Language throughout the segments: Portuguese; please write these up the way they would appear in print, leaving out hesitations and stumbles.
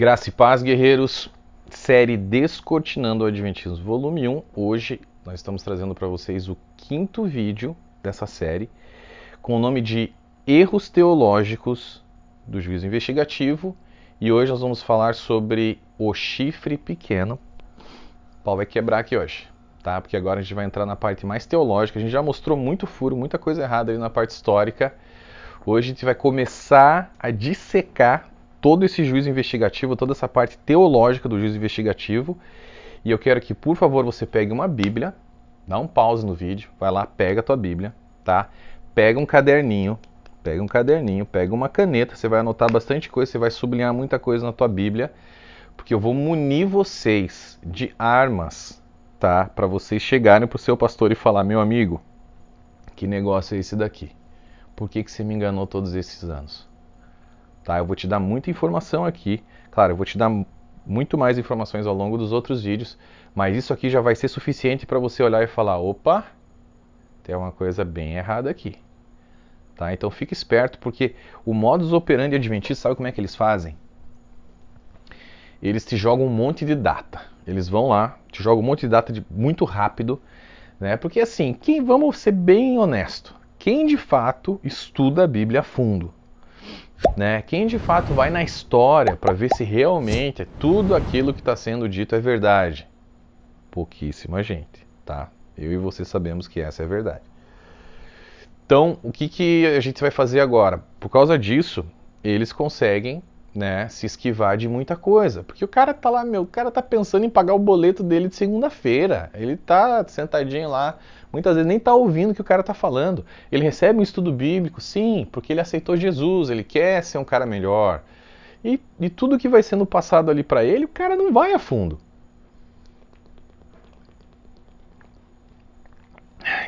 Graça e paz, guerreiros. Série Descortinando o Adventismo, volume 1. Hoje nós estamos trazendo para vocês o 5º vídeo dessa série, com o nome de Erros Teológicos do Juízo Investigativo. E hoje nós vamos falar sobre o chifre pequeno. O pau vai quebrar aqui hoje, tá? Porque agora a gente vai entrar na parte mais teológica. A gente já mostrou muito furo, muita coisa errada ali na parte histórica. Hoje a gente vai começar a dissecar todo esse juízo investigativo, toda essa parte teológica do juízo investigativo. E eu quero que, por favor, você pegue uma Bíblia, dá um pause no vídeo, vai lá, pega a tua Bíblia, tá? Pega um caderninho, pega uma caneta, você vai anotar bastante coisa, você vai sublinhar muita coisa na tua Bíblia, porque eu vou munir vocês de armas, tá? Para vocês chegarem pro seu pastor e falar: meu amigo, que negócio é esse daqui? Por que você me enganou todos esses anos? Tá, eu vou te dar muita informação aqui. Claro, eu vou te dar muito mais informações ao longo dos outros vídeos, mas isso aqui já vai ser suficiente para você olhar e falar: opa, tem uma coisa bem errada aqui. Tá? Então fique esperto, porque o modus operandi adventista, sabe como é que eles fazem? Eles te jogam um monte de data. Eles vão lá, te jogam um monte de data muito rápido, né? Porque assim, vamos ser bem honesto, quem de fato estuda a Bíblia a fundo, né? Quem de fato vai na história para ver se realmente tudo aquilo que está sendo dito é verdade? Pouquíssima gente, tá? Eu e você sabemos que essa é a verdade. Então, o que a gente vai fazer agora? Por causa disso, eles conseguem, né, se esquivar de muita coisa. Porque o cara tá lá, o cara tá pensando em pagar o boleto dele de segunda-feira. Ele tá sentadinho lá, muitas vezes nem tá ouvindo o que o cara tá falando. Ele recebe um estudo bíblico, sim, porque ele aceitou Jesus, ele quer ser um cara melhor. E tudo que vai sendo passado ali para ele, o cara não vai a fundo.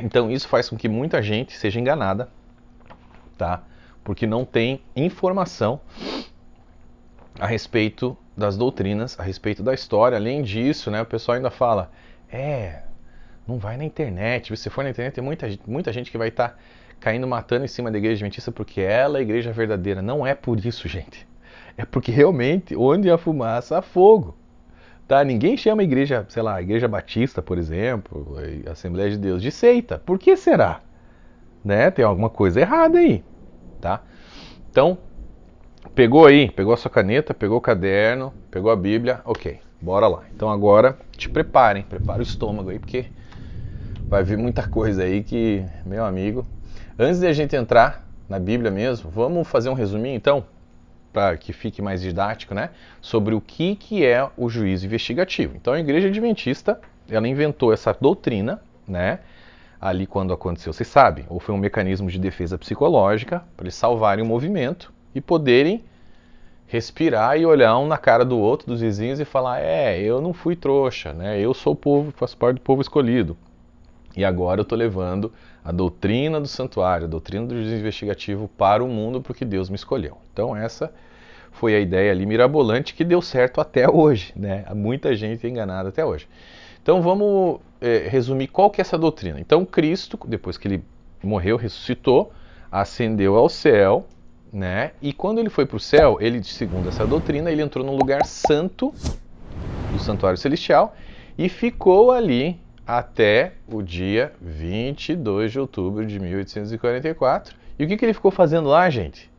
Então isso faz com que muita gente seja enganada, tá? Porque não tem informação a respeito das doutrinas, a respeito da história. Além disso, né, o pessoal ainda fala: não vai na internet. Se você for na internet, tem muita gente que vai estar caindo, matando em cima da igreja adventista porque ela é a igreja verdadeira. Não é por isso, gente. É porque realmente, onde há fumaça, há fogo. Tá? Ninguém chama a igreja, sei lá, a igreja batista, por exemplo, a Assembleia de Deus, de seita. Por que será? Né? Tem alguma coisa errada aí, tá? Então, pegou a sua caneta, pegou o caderno, pegou a Bíblia, ok, bora lá. Então agora, te prepara o estômago aí, porque vai vir muita coisa aí que, meu amigo... Antes de a gente entrar na Bíblia mesmo, vamos fazer um resuminho então, para que fique mais didático, né? Sobre o que é o juízo investigativo. Então a igreja adventista, ela inventou essa doutrina, né? Ali quando aconteceu, vocês sabem, ou foi um mecanismo de defesa psicológica, para eles salvarem o movimento e poderem respirar e olhar um na cara do outro, dos vizinhos, e falar: eu não fui trouxa, né? Eu sou o povo, faço parte do povo escolhido. E agora eu estou levando a doutrina do santuário, a doutrina do juízo investigativo para o mundo porque Deus me escolheu. Então essa foi a ideia ali mirabolante que deu certo até hoje, né? Há muita gente enganada até hoje. Então vamos resumir qual que é essa doutrina. Então Cristo, depois que ele morreu, ressuscitou, ascendeu ao céu, né? E quando ele foi para o céu, ele, segundo essa doutrina, ele entrou num lugar santo do santuário celestial e ficou ali até o dia 22 de outubro de 1844. E o que ele ficou fazendo lá, gente?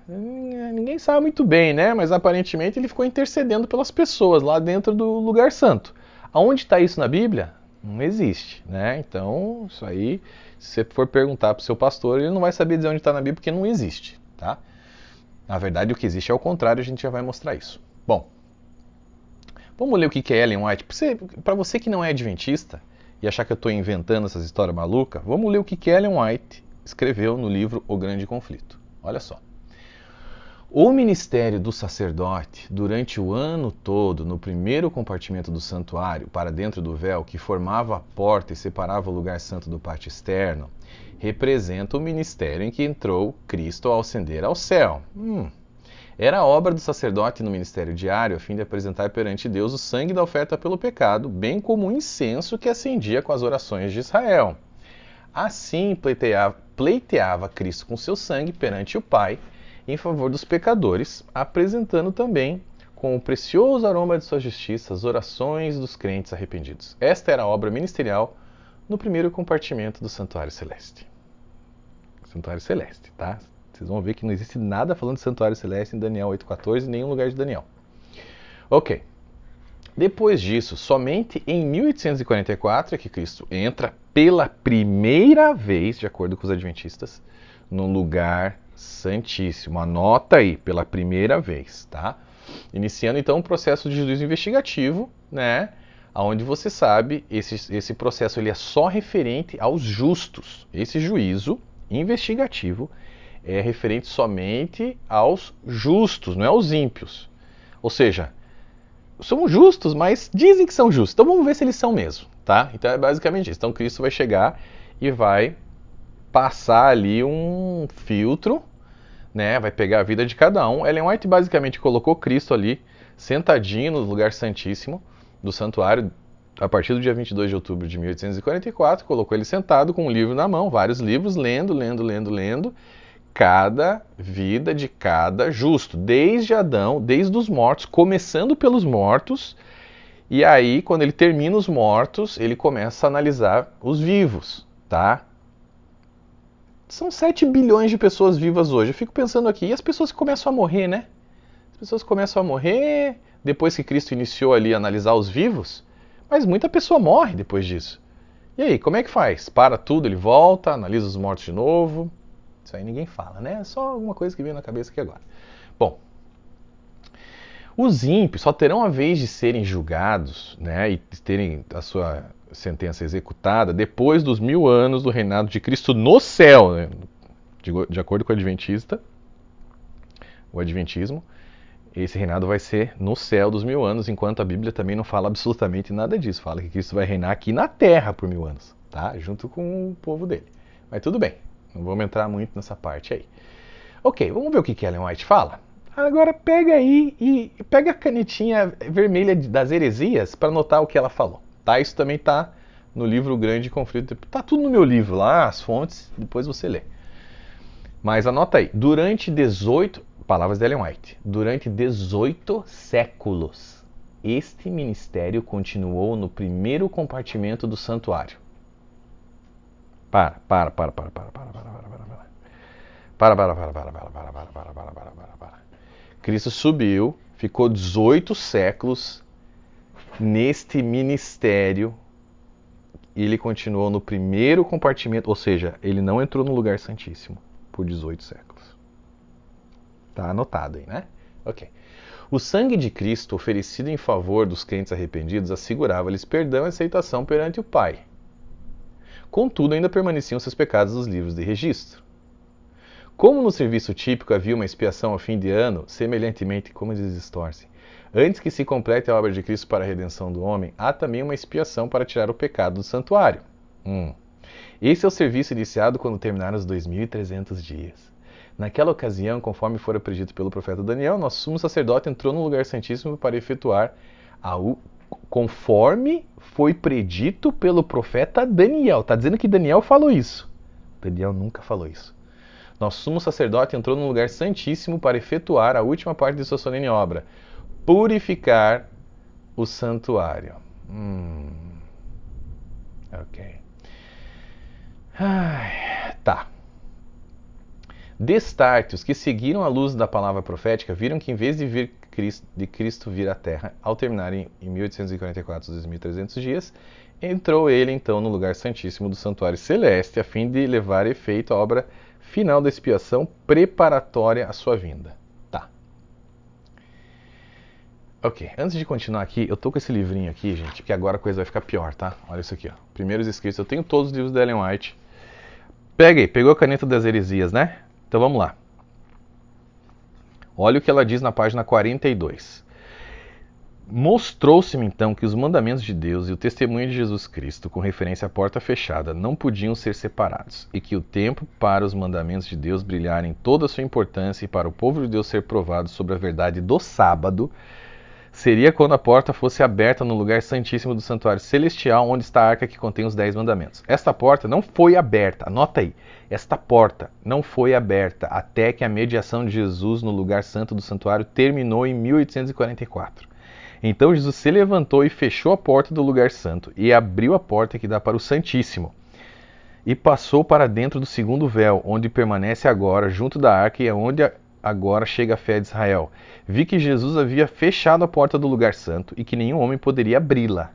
Ninguém sabe muito bem, né? Mas aparentemente ele ficou intercedendo pelas pessoas lá dentro do lugar santo. Aonde está isso na Bíblia? Não existe, né? Então, isso aí, se você for perguntar para o seu pastor, ele não vai saber dizer onde está na Bíblia, porque não existe, tá? Na verdade, o que existe é o contrário, a gente já vai mostrar isso. Bom, vamos ler o que é Ellen White. Para você que não é adventista e achar que eu estou inventando essas histórias malucas, vamos ler o que Ellen White escreveu no livro O Grande Conflito. Olha só. O ministério do sacerdote, durante o ano todo, no primeiro compartimento do santuário, para dentro do véu, que formava a porta e separava o lugar santo do pátio externo, representa o ministério em que entrou Cristo ao ascender ao céu. Era a obra do sacerdote no ministério diário a fim de apresentar perante Deus o sangue da oferta pelo pecado, bem como o incenso que acendia com as orações de Israel. Assim pleiteava Cristo com seu sangue perante o Pai, em favor dos pecadores, apresentando também com o precioso aroma de sua justiça as orações dos crentes arrependidos. Esta era a obra ministerial no primeiro compartimento do Santuário Celeste. Santuário Celeste, tá? Vocês vão ver que não existe nada falando de Santuário Celeste em Daniel 8,14 em nenhum lugar de Daniel. Ok. Depois disso, somente em 1844 é que Cristo entra pela primeira vez, de acordo com os adventistas, no lugar santíssimo. Anota aí, pela primeira vez, tá? Iniciando então um processo de juízo investigativo, né? Onde você sabe, esse processo ele é só referente aos justos. Esse juízo investigativo é referente somente aos justos, não é aos ímpios. Ou seja, são justos, mas dizem que são justos. Então vamos ver se eles são mesmo, tá? Então é basicamente isso. Então Cristo vai chegar e vai passar ali um filtro, né? Vai pegar a vida de cada um. Ellen White basicamente colocou Cristo ali, sentadinho no lugar santíssimo do santuário, a partir do dia 22 de outubro de 1844, colocou ele sentado com um livro na mão, vários livros, lendo, cada vida de cada justo, desde Adão, desde os mortos, começando pelos mortos, e aí, quando ele termina os mortos, ele começa a analisar os vivos, tá? São 7 bilhões de pessoas vivas hoje. Eu fico pensando aqui, e as pessoas começam a morrer, né? As pessoas começam a morrer depois que Cristo iniciou ali a analisar os vivos, mas muita pessoa morre depois disso. E aí, como é que faz? Para tudo, ele volta, analisa os mortos de novo. Isso aí ninguém fala, né? É só alguma coisa que veio na cabeça aqui agora. Bom, os ímpios só terão a vez de serem julgados, né, e terem a sua sentença executada depois dos 1000 anos do reinado de Cristo no céu, né? De acordo com o Adventismo, esse reinado vai ser no céu dos 1000 anos, enquanto a Bíblia também não fala absolutamente nada disso. Fala que Cristo vai reinar aqui na terra por 1000 anos, tá? Junto com o povo dele. Mas tudo bem, não vamos entrar muito nessa parte aí. Ok, vamos ver o que Ellen White fala? Agora pega aí e pega a canetinha vermelha das heresias para anotar o que ela falou. Tá? Isso também está no livro Grande Conflito. Tá tudo no meu livro lá, as fontes, depois você lê. Mas anota aí, palavras de Ellen White, durante 18 séculos, este ministério continuou no primeiro compartimento do santuário. Para. Cristo subiu, ficou 18 séculos neste ministério e ele continuou no primeiro compartimento, ou seja, ele não entrou no lugar santíssimo por 18 séculos. Tá anotado aí, né? Ok. O sangue de Cristo oferecido em favor dos crentes arrependidos assegurava-lhes perdão e aceitação perante o Pai. Contudo, ainda permaneciam seus pecados nos livros de registro. Como no serviço típico havia uma expiação ao fim de ano, semelhantemente, como eles distorcem, antes que se complete a obra de Cristo para a redenção do homem, há também uma expiação para tirar o pecado do santuário. Esse é o serviço iniciado quando terminaram os 2300 dias. Naquela ocasião, conforme fora predito pelo profeta Daniel, nosso sumo sacerdote entrou no lugar santíssimo para efetuar conforme foi predito pelo profeta Daniel. Está dizendo que Daniel falou isso. Daniel nunca falou isso. Nosso sumo sacerdote entrou no lugar santíssimo para efetuar a última parte de sua solene obra, purificar o santuário. Ok. Tá. Destarte, os que seguiram a luz da palavra profética viram que em vez de Cristo vir à Terra, ao terminarem em 1844 os 2.300 dias, entrou ele então no lugar santíssimo do santuário celeste, a fim de levar a efeito a obra final da expiação preparatória à sua vinda. Tá. Ok, antes de continuar aqui, eu tô com esse livrinho aqui, gente, porque agora a coisa vai ficar pior, tá? Olha isso aqui, ó. Primeiros escritos, eu tenho todos os livros da Ellen White. Pega aí, pegou a caneta das heresias, né? Então vamos lá. Olha o que ela diz na página 42. Mostrou-se-me então que os mandamentos de Deus e o testemunho de Jesus Cristo, com referência à porta fechada, não podiam ser separados, e que o tempo para os mandamentos de Deus brilharem toda a sua importância e para o povo de Deus ser provado sobre a verdade do sábado, seria quando a porta fosse aberta no lugar santíssimo do santuário celestial, onde está a arca que contém os 10 mandamentos. Esta porta não foi aberta, anota aí, esta porta não foi aberta até que a mediação de Jesus no lugar santo do santuário terminou em 1844. Então Jesus se levantou e fechou a porta do lugar santo e abriu a porta que dá para o Santíssimo. E passou para dentro do segundo véu, onde permanece agora, junto da arca, e é onde agora chega a fé de Israel. Vi que Jesus havia fechado a porta do lugar santo e que nenhum homem poderia abri-la,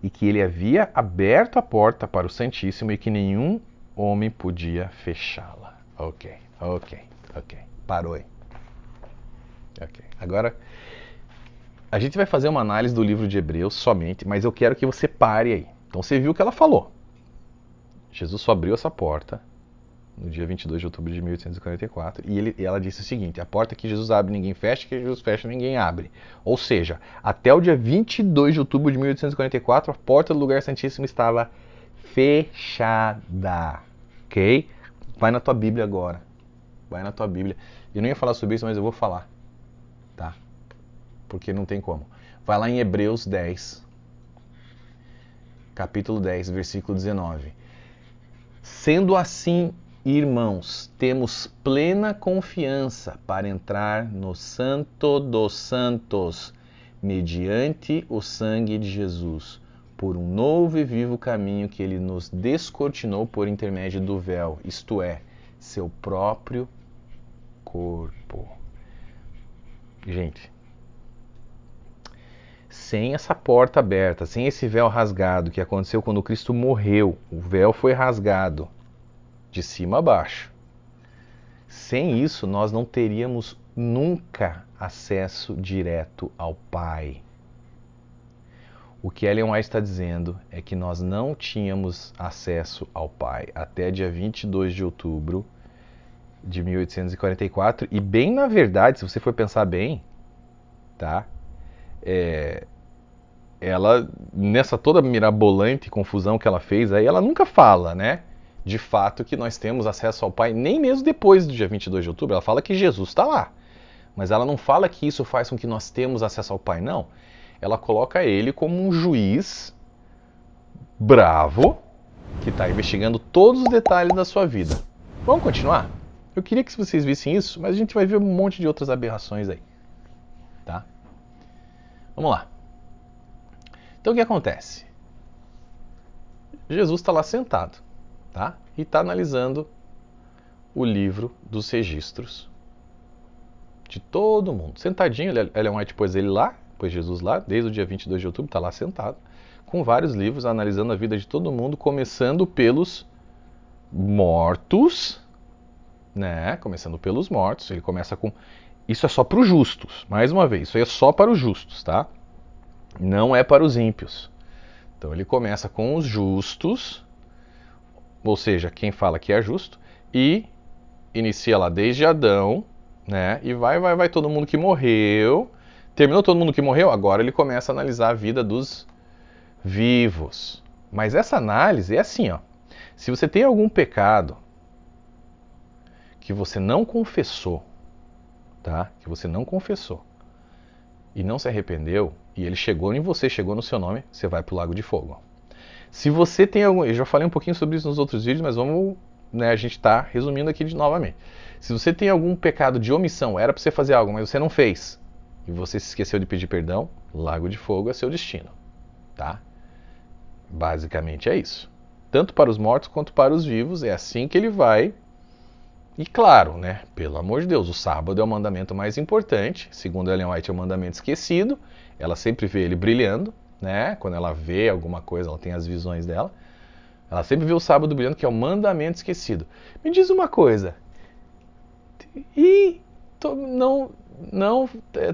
e que ele havia aberto a porta para o Santíssimo e que nenhum homem podia fechá-la. Ok. Parou aí. Ok. Agora, a gente vai fazer uma análise do livro de Hebreus somente, mas eu quero que você pare aí. Então você viu o que ela falou. Jesus só abriu essa porta no dia 22 de outubro de 1844 e ela disse o seguinte: a porta que Jesus abre ninguém fecha, que Jesus fecha ninguém abre. Ou seja, até o dia 22 de outubro de 1844 a porta do lugar santíssimo estava fechada. Ok? Vai na tua Bíblia agora. Vai na tua Bíblia. Eu não ia falar sobre isso, mas eu vou falar. Tá? Porque não tem como. Vai lá em Hebreus 10, capítulo 10, versículo 19. Sendo assim, irmãos, temos plena confiança para entrar no Santo dos Santos, mediante o sangue de Jesus, por um novo e vivo caminho que ele nos descortinou por intermédio do véu, isto é, seu próprio corpo. Gente, sem essa porta aberta, sem esse véu rasgado que aconteceu quando Cristo morreu, o véu foi rasgado de cima a baixo. Sem isso, nós não teríamos nunca acesso direto ao Pai. O que Ellen White está dizendo é que nós não tínhamos acesso ao Pai até dia 22 de outubro de 1844. E bem na verdade, se você for pensar bem, tá? Ela, nessa toda mirabolante confusão que ela fez, aí ela nunca fala, né? De fato que nós temos acesso ao Pai, nem mesmo depois do dia 22 de outubro. Ela fala que Jesus está lá. Mas ela não fala que isso faz com que nós temos acesso ao Pai, não. Ela coloca ele como um juiz bravo que está investigando todos os detalhes da sua vida. Vamos continuar? Eu queria que vocês vissem isso, mas a gente vai ver um monte de outras aberrações aí. Tá? Vamos lá. Então o que acontece? Jesus está lá sentado, tá? E está analisando o livro dos registros de todo mundo. Sentadinho, Ellen White pôs ele lá, pôs Jesus lá, desde o dia 22 de outubro, está lá sentado, com vários livros, analisando a vida de todo mundo, começando pelos mortos, né? Começando pelos mortos, ele começa com... Isso é só para os justos, mais uma vez, isso aí é só para os justos, tá? Não é para os ímpios. Então ele começa com os justos, ou seja, quem fala que é justo, e inicia lá desde Adão, né? E vai todo mundo que morreu. Terminou todo mundo que morreu, agora ele começa a analisar a vida dos vivos. Mas essa análise é assim, ó. Se você tem algum pecado que você não confessou, tá? Que você não confessou e não se arrependeu, e ele chegou em você, chegou no seu nome, você vai pro lago de fogo. Se você tem algum... Eu já falei um pouquinho sobre isso nos outros vídeos, mas vamos... Né, a gente está resumindo aqui novamente. Se você tem algum pecado de omissão, era para você fazer algo, mas você não fez, e você se esqueceu de pedir perdão, lago de fogo é seu destino. Tá? Basicamente é isso. Tanto para os mortos quanto para os vivos, é assim que ele vai. E claro, né, pelo amor de Deus, o sábado é o mandamento mais importante. Segundo Ellen White, é o mandamento esquecido. Ela sempre vê ele brilhando, né? Quando ela vê alguma coisa, ela tem as visões dela. Ela sempre vê o sábado brilhando, que é o mandamento esquecido. Me diz uma coisa. E não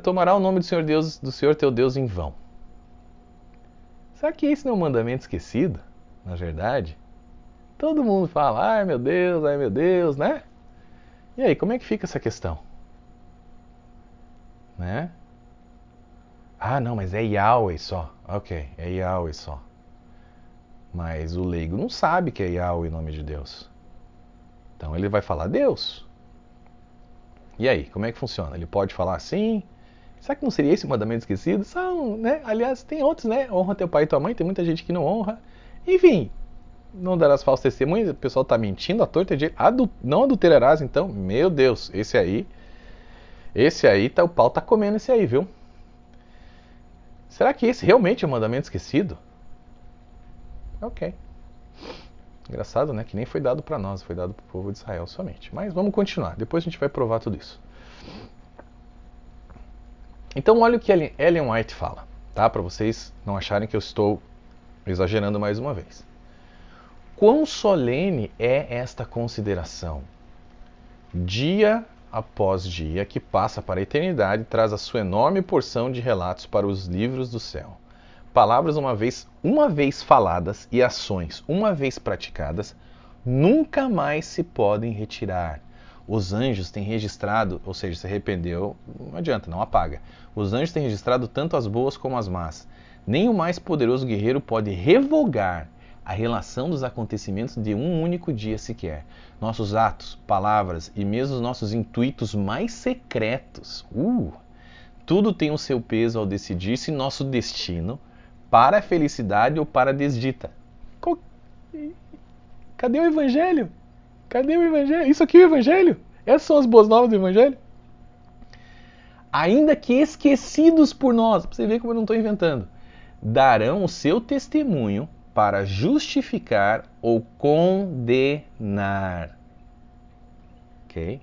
tomará o nome do Senhor Deus, do Senhor teu Deus em vão. Será que esse não é um mandamento esquecido, na verdade? Todo mundo fala, ai meu Deus, né? E aí, como é que fica essa questão? Né? Ah, não, mas é Yahweh só. Ok, é Yahweh só. Mas o leigo não sabe que é Yahweh o nome de Deus. Então ele vai falar Deus. E aí, como é que funciona? Ele pode falar assim, Será que não seria esse o mandamento esquecido? São, né? Aliás, tem outros, né? Honra teu pai e tua mãe, tem muita gente que não honra. Enfim, não darás falsos testemunhos, o pessoal está mentindo, a torta de não adulterarás, então, meu Deus, esse aí, tá, o pau tá comendo esse aí, viu? Será que esse realmente é o mandamento esquecido? Ok. Engraçado, né? Que nem foi dado para nós, foi dado para o povo de Israel somente. Mas vamos continuar, depois a gente vai provar tudo isso. Então olha o que Ellen White fala, tá? Para vocês não acharem que eu estou exagerando mais uma vez. Quão solene é esta consideração? Dia após dia que passa para a eternidade traz a sua enorme porção de relatos para os livros do céu. Palavras uma vez faladas e ações uma vez praticadas nunca mais se podem retirar. Os anjos têm registrado, ou seja, se arrependeu, não adianta, não apaga. Os anjos têm registrado tanto as boas como as más. Nem o mais poderoso guerreiro pode revogar a relação dos acontecimentos de um único dia sequer. Nossos atos, palavras e mesmo os nossos intuitos mais secretos, tudo tem o seu peso ao decidir se nosso destino para a felicidade ou para a desdita. Cadê o Evangelho? Cadê o Evangelho? Isso aqui é o Evangelho? Essas são as boas novas do Evangelho? Ainda que esquecidos por nós, para você ver como eu não estou inventando, darão o seu testemunho para justificar ou condenar. Ok?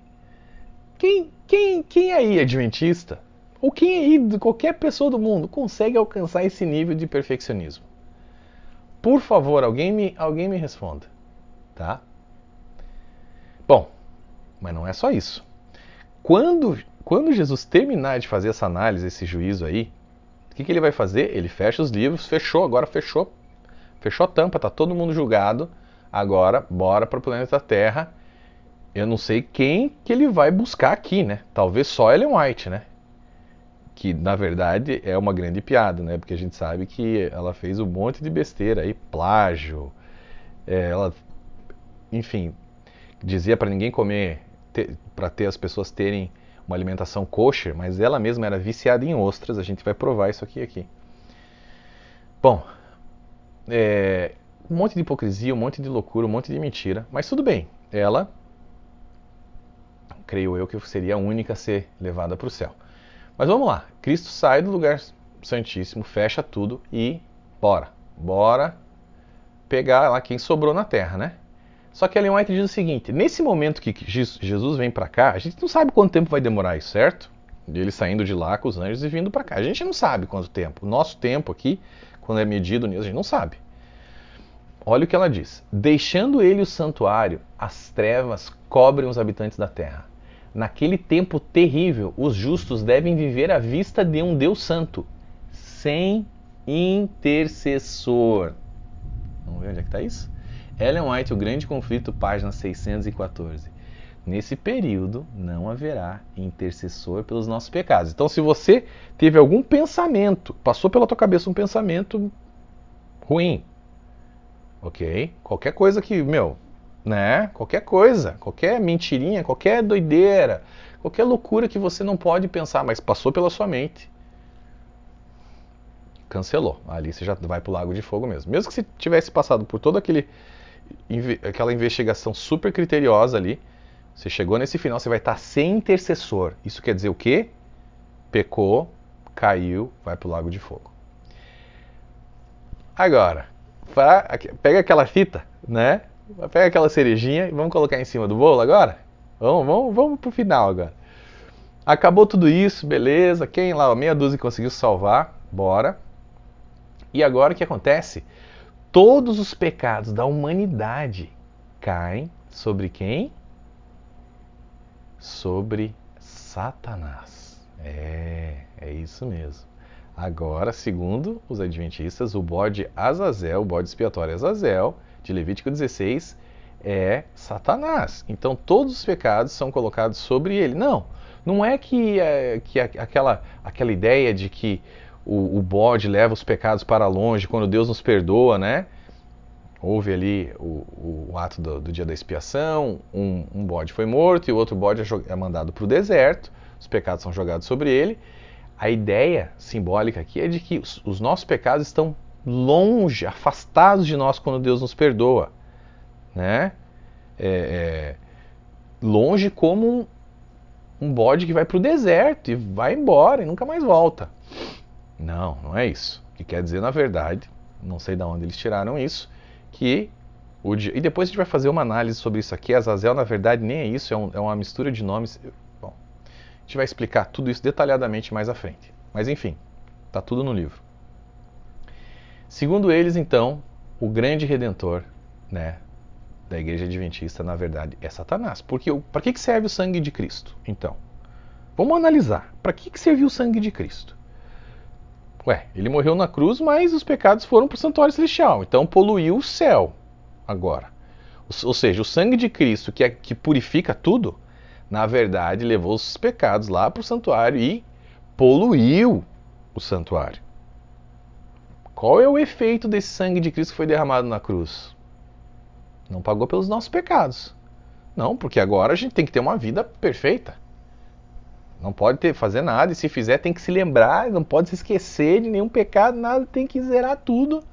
Quem aí é adventista? Ou quem aí, de qualquer pessoa do mundo, consegue alcançar esse nível de perfeccionismo? Por favor, alguém me responda. Tá? Bom, mas não é só isso. Quando Jesus terminar de fazer essa análise, esse juízo aí, o que ele vai fazer? Ele fecha os livros, fechou a tampa, tá todo mundo julgado, agora bora para o planeta Terra. Eu não sei quem que ele vai buscar aqui, né? Talvez só Ellen White, né? Que na verdade é uma grande piada, né? Porque a gente sabe que ela fez um monte de besteira aí, plágio, ela, enfim, dizia para ninguém comer, para ter as pessoas terem uma alimentação kosher, mas ela mesma era viciada em ostras. A gente vai provar isso aqui. Bom, um monte de hipocrisia, um monte de loucura, um monte de mentira, mas tudo bem. Ela, creio eu, que seria a única a ser levada para o céu. Mas vamos lá, Cristo sai do lugar santíssimo, fecha tudo e bora pegar lá quem sobrou na terra, né? Só que Ellen White diz o seguinte: nesse momento que Jesus vem para cá, a gente não sabe quanto tempo vai demorar isso, certo? Ele saindo de lá com os anjos e vindo para cá. A gente não sabe quanto tempo. O nosso tempo aqui, quando é medido nisso, a gente não sabe. Olha o que ela diz: deixando ele o santuário, as trevas cobrem os habitantes da terra. Naquele tempo terrível, os justos devem viver à vista de um Deus santo, sem intercessor. Vamos ver onde é que está isso? Ellen White, O Grande Conflito, página 614. Nesse período, não haverá intercessor pelos nossos pecados. Então, se você teve algum pensamento, passou pela tua cabeça um pensamento ruim, ok? Qualquer coisa que, né? Qualquer coisa, qualquer mentirinha, qualquer doideira, qualquer loucura que você não pode pensar, mas passou pela sua mente, cancelou. Ali você já vai pro lago de fogo mesmo. Mesmo que você tivesse passado por toda aquela investigação super criteriosa ali, você chegou nesse final, você vai estar sem intercessor. Isso quer dizer o quê? Pecou, caiu, vai pro lago de fogo. Agora, pega aquela fita, né? Pega aquela cerejinha e vamos colocar em cima do bolo agora? Vamos pro final agora. Acabou tudo isso, beleza. Quem lá, meia dúzia conseguiu salvar, bora. E agora o que acontece? Todos os pecados da humanidade caem sobre quem? Sobre Satanás. É isso mesmo. Agora, segundo os adventistas, o bode Azazel, o bode expiatório Azazel, de Levítico 16, é Satanás. Então todos os pecados são colocados sobre ele. Não é que aquela ideia de que o bode leva os pecados para longe quando Deus nos perdoa, né? Houve ali o ato do dia da expiação, um bode foi morto e o outro bode é mandado para o deserto, os pecados são jogados sobre ele. A ideia simbólica aqui é de que os nossos pecados estão longe, afastados de nós quando Deus nos perdoa, né? Longe como um bode que vai para o deserto e vai embora e nunca mais volta. Não, não é isso. O que quer dizer, na verdade, não sei de onde eles tiraram isso, que e depois a gente vai fazer uma análise sobre isso aqui. Azazel, na verdade, nem é isso, é uma mistura de nomes. Bom, a gente vai explicar tudo isso detalhadamente mais à frente. Mas enfim, está tudo no livro. Segundo eles, então, o grande redentor, né, da Igreja Adventista, na verdade, é Satanás. Porque para que serve o sangue de Cristo? Então, vamos analisar. Para que serviu o sangue de Cristo? Ele morreu na cruz, mas os pecados foram para o santuário celestial. Então poluiu o céu agora. Ou seja, o sangue de Cristo, que purifica tudo, na verdade levou os pecados lá para o santuário e poluiu o santuário. Qual é o efeito desse sangue de Cristo que foi derramado na cruz? Não pagou pelos nossos pecados. Não, porque agora a gente tem que ter uma vida perfeita. Não pode fazer nada, e se fizer tem que se lembrar, não pode se esquecer de nenhum pecado, nada, tem que zerar tudo.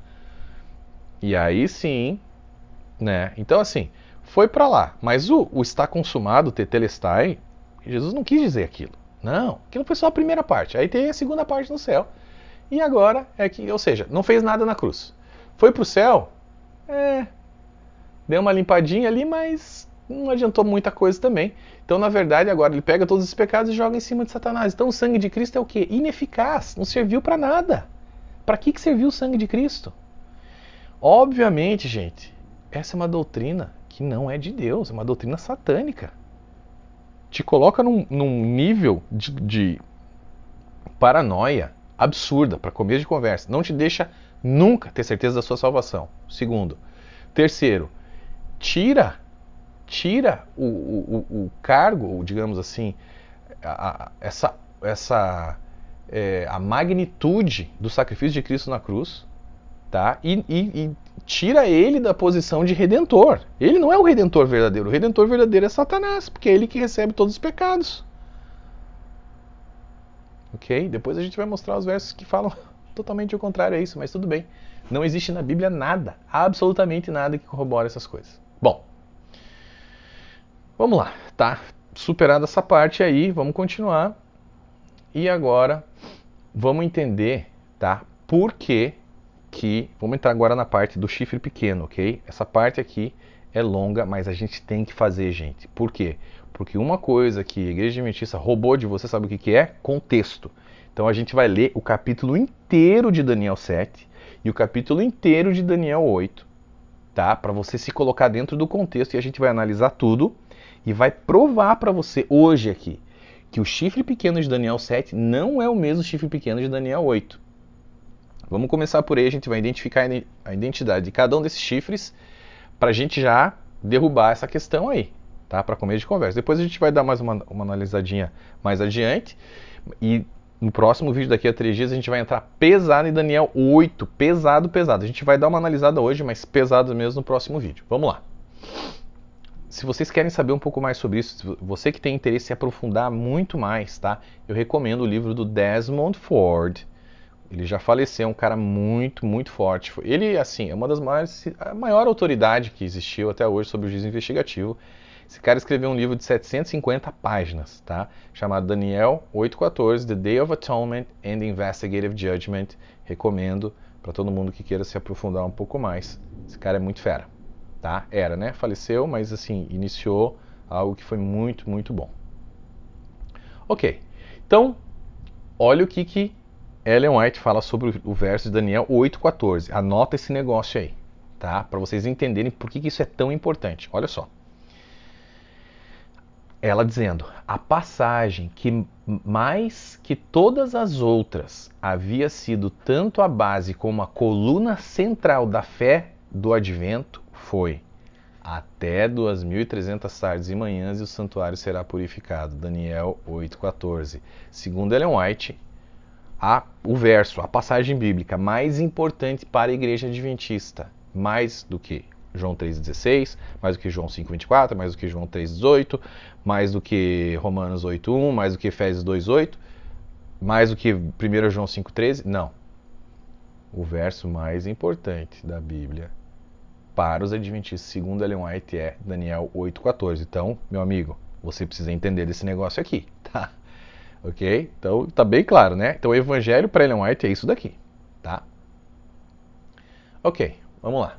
E aí sim, né? Então assim, foi para lá. Mas o está consumado, tetelestai, Jesus não quis dizer aquilo. Não, aquilo foi só a primeira parte. Aí tem a segunda parte no céu. E agora é que, ou seja, não fez nada na cruz. Foi pro céu, deu uma limpadinha ali, mas não adiantou muita coisa também. Então, na verdade, agora ele pega todos os pecados e joga em cima de Satanás. Então, o sangue de Cristo é o quê? Ineficaz, não serviu para nada. Para que serviu o sangue de Cristo? Obviamente, gente, essa é uma doutrina que não é de Deus, é uma doutrina satânica. Te coloca num nível de paranoia absurda, para começo de conversa. Não te deixa nunca ter certeza da sua salvação. Segundo. Terceiro, tira o cargo, digamos assim, a magnitude do sacrifício de Cristo na cruz, tá? E tira ele da posição de redentor. Ele não é o redentor verdadeiro. O redentor verdadeiro é Satanás, porque é ele que recebe todos os pecados. Ok? Depois a gente vai mostrar os versos que falam totalmente o contrário a isso, mas tudo bem. Não existe na Bíblia nada, absolutamente nada que corrobore essas coisas. Bom, vamos lá, tá? Superada essa parte aí, vamos continuar. E agora vamos entender, tá? Por que vamos entrar agora na parte do chifre pequeno, ok? Essa parte aqui é longa, mas a gente tem que fazer, gente. Por quê? Porque uma coisa que a Igreja Adventista roubou de você, sabe o que é? Contexto. Então a gente vai ler o capítulo inteiro de Daniel 7 e o capítulo inteiro de Daniel 8, tá? Para você se colocar dentro do contexto, e a gente vai analisar tudo e vai provar para você hoje aqui que o chifre pequeno de Daniel 7 não é o mesmo chifre pequeno de Daniel 8. Vamos começar por aí, a gente vai identificar a identidade de cada um desses chifres para a gente já derrubar essa questão aí, tá? Para começo de conversa. Depois a gente vai dar mais uma analisadinha mais adiante, e no próximo vídeo, daqui a 3 dias, a gente vai entrar pesado em Daniel 8, pesado. A gente vai dar uma analisada hoje, mas pesado mesmo no próximo vídeo. Vamos lá. Se vocês querem saber um pouco mais sobre isso, você que tem interesse em se aprofundar muito mais, tá? Eu recomendo o livro do Desmond Ford. Ele já faleceu, é um cara muito, muito forte. Ele, assim, é uma das maiores, a maior autoridade que existiu até hoje sobre o juízo investigativo. Esse cara escreveu um livro de 750 páginas, tá? Chamado Daniel 8:14, The Day of Atonement and the Investigative Judgment. Recomendo para todo mundo que queira se aprofundar um pouco mais. Esse cara é muito fera, tá? Era, né? Faleceu, mas assim, iniciou algo que foi muito, muito bom. Ok, então, olha o que Ellen White fala sobre o verso de Daniel 8:14. Anota esse negócio aí, tá? Para vocês entenderem por que isso é tão importante. Olha só. Ela dizendo, a passagem que mais que todas as outras havia sido tanto a base como a coluna central da fé do advento foi: até 2.300 tardes e manhãs e o santuário será purificado. Daniel 8:14. Segundo Ellen White, o verso, a passagem bíblica mais importante para a Igreja Adventista, mais do que João 3,16, mais do que João 5,24, mais do que João 3,18, mais do que Romanos 8,1, mais do que Efésios 2,8, mais do que 1 João 5,13? Não. O verso mais importante da Bíblia para os adventistas, segundo Ellen White, é Daniel 8,14. Então, meu amigo, você precisa entender desse negócio aqui, tá? Ok? Então, tá bem claro, né? Então, o evangelho para Ellen White é isso daqui, tá? Ok, vamos lá.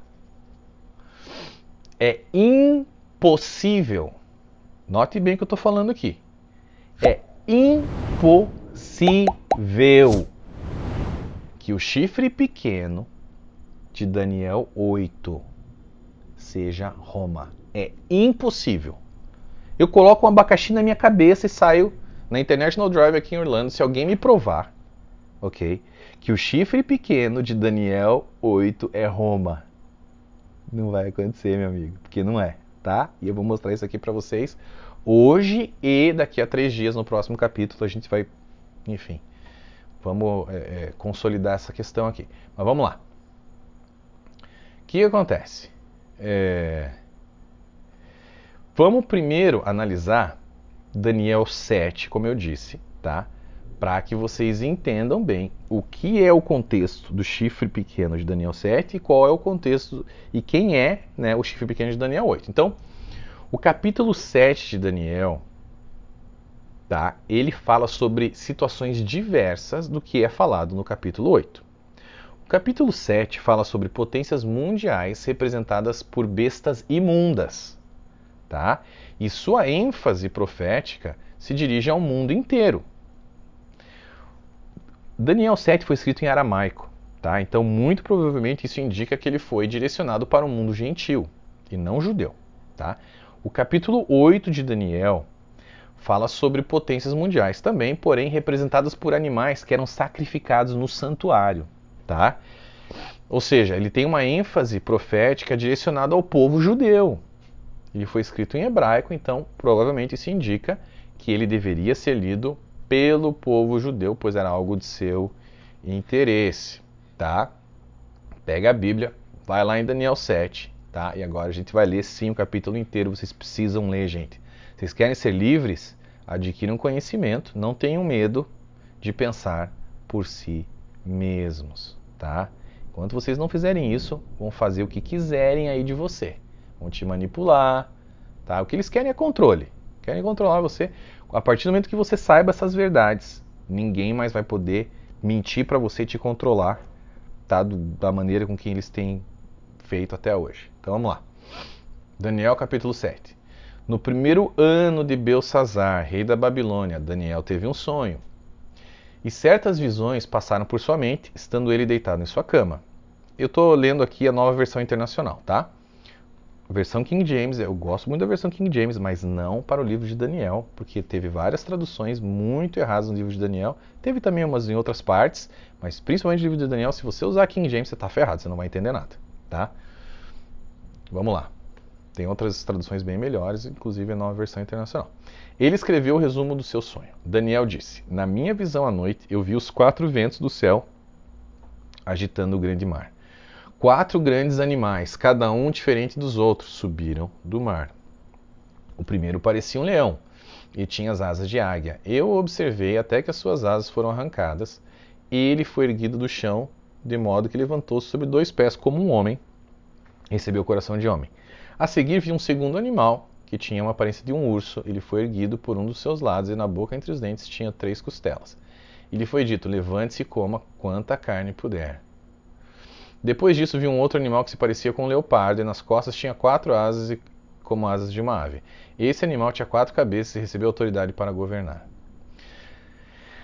É impossível, note bem o que eu estou falando aqui, é impossível que o chifre pequeno de Daniel 8 seja Roma. É impossível. Eu coloco um abacaxi na minha cabeça e saio na International Drive aqui em Orlando, se alguém me provar, ok, que o chifre pequeno de Daniel 8 é Roma. Não vai acontecer, meu amigo, porque não é, tá? E eu vou mostrar isso aqui pra vocês hoje e daqui a 3 dias no próximo capítulo a gente vai, enfim, vamos consolidar essa questão aqui. Mas vamos lá. O que acontece? Vamos primeiro analisar Daniel 7, como eu disse, tá? Para que vocês entendam bem o que é o contexto do chifre pequeno de Daniel 7 e qual é o contexto e quem é, né, o chifre pequeno de Daniel 8. Então, o capítulo 7 de Daniel, tá? Ele fala sobre situações diversas do que é falado no capítulo 8. O capítulo 7 fala sobre potências mundiais representadas por bestas imundas, tá? E sua ênfase profética se dirige ao mundo inteiro. Daniel 7 foi escrito em aramaico, tá? Então, muito provavelmente isso indica que ele foi direcionado para o mundo gentil e não judeu, tá? O capítulo 8 de Daniel fala sobre potências mundiais também, porém representadas por animais que eram sacrificados no santuário, tá? Ou seja, ele tem uma ênfase profética direcionada ao povo judeu. Ele foi escrito em hebraico, então provavelmente isso indica que ele deveria ser lido pelo povo judeu, pois era algo de seu interesse, tá? Pega a Bíblia, vai lá em Daniel 7, tá? E agora a gente vai ler sim o capítulo inteiro, vocês precisam ler, gente. Vocês querem ser livres? Adquiram conhecimento, não tenham medo de pensar por si mesmos, tá? Enquanto vocês não fizerem isso, vão fazer o que quiserem aí de você. Vão te manipular, tá? O que eles querem é controle. Querem controlar você. A partir do momento que você saiba essas verdades, ninguém mais vai poder mentir para você e te controlar, tá? Da maneira com que eles têm feito até hoje. Então vamos lá. Daniel capítulo 7. No primeiro ano de Belsazar, rei da Babilônia, Daniel teve um sonho. E certas visões passaram por sua mente, estando ele deitado em sua cama. Eu estou lendo aqui a nova versão internacional, tá? A versão King James, eu gosto muito da versão King James, mas não para o livro de Daniel, porque teve várias traduções muito erradas no livro de Daniel. Teve também umas em outras partes, mas principalmente no livro de Daniel, se você usar King James, você está ferrado, você não vai entender nada, tá? Vamos lá. Tem outras traduções bem melhores, inclusive a nova versão internacional. Ele escreveu o resumo do seu sonho. Daniel disse: Na minha visão à noite, eu vi os 4 ventos do céu agitando o grande mar. 4 grandes animais, cada um diferente dos outros, subiram do mar. O primeiro parecia um leão e tinha as asas de águia. Eu o observei até que as suas asas foram arrancadas e ele foi erguido do chão, de modo que levantou-se sobre 2 pés como um homem, recebeu o coração de homem. A seguir vi um segundo animal, que tinha uma aparência de um urso. Ele foi erguido por um dos seus lados e na boca entre os dentes tinha 3 costelas. E lhe foi dito: levante-se e coma quanta carne puder. Depois disso vi um outro animal que se parecia com um leopardo e nas costas tinha 4 asas como asas de uma ave. Esse animal tinha 4 cabeças e recebeu autoridade para governar.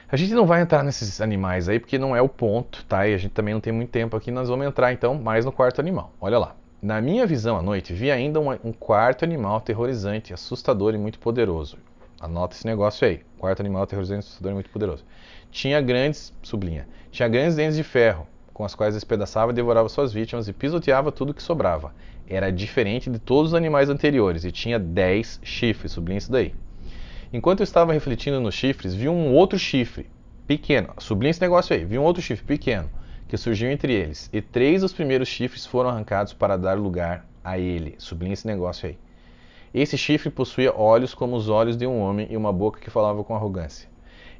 A gente não vai entrar nesses animais aí porque não é o ponto, tá? E a gente também não tem muito tempo aqui, nós vamos entrar então mais no quarto animal. Olha lá. Na minha visão à noite, vi ainda um quarto animal aterrorizante, assustador e muito poderoso. Anota esse negócio aí. Quarto animal aterrorizante, assustador e muito poderoso. Tinha grandes dentes de ferro, com as quais despedaçava e devorava suas vítimas e pisoteava tudo que sobrava. Era diferente de todos os animais anteriores e tinha 10 chifres, sublinha isso daí. Enquanto eu estava refletindo nos chifres, vi um outro chifre pequeno, sublinha esse negócio aí, vi um outro chifre pequeno, que surgiu entre eles, e 3 dos primeiros chifres foram arrancados para dar lugar a ele. Sublinha esse negócio aí. Esse chifre possuía olhos como os olhos de um homem e uma boca que falava com arrogância.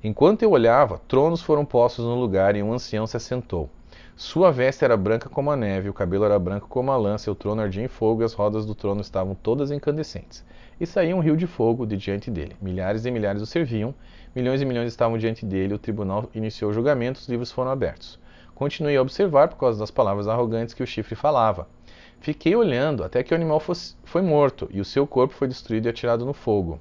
Enquanto eu olhava, tronos foram postos no lugar e um ancião se assentou. Sua veste era branca como a neve, o cabelo era branco como a lã, seu trono ardia em fogo e as rodas do trono estavam todas incandescentes. E saía um rio de fogo de diante dele. Milhares e milhares o serviam, milhões e milhões estavam diante dele, o tribunal iniciou o julgamento, os livros foram abertos. Continuei a observar por causa das palavras arrogantes que o chifre falava. Fiquei olhando até que o animal foi morto e o seu corpo foi destruído e atirado no fogo.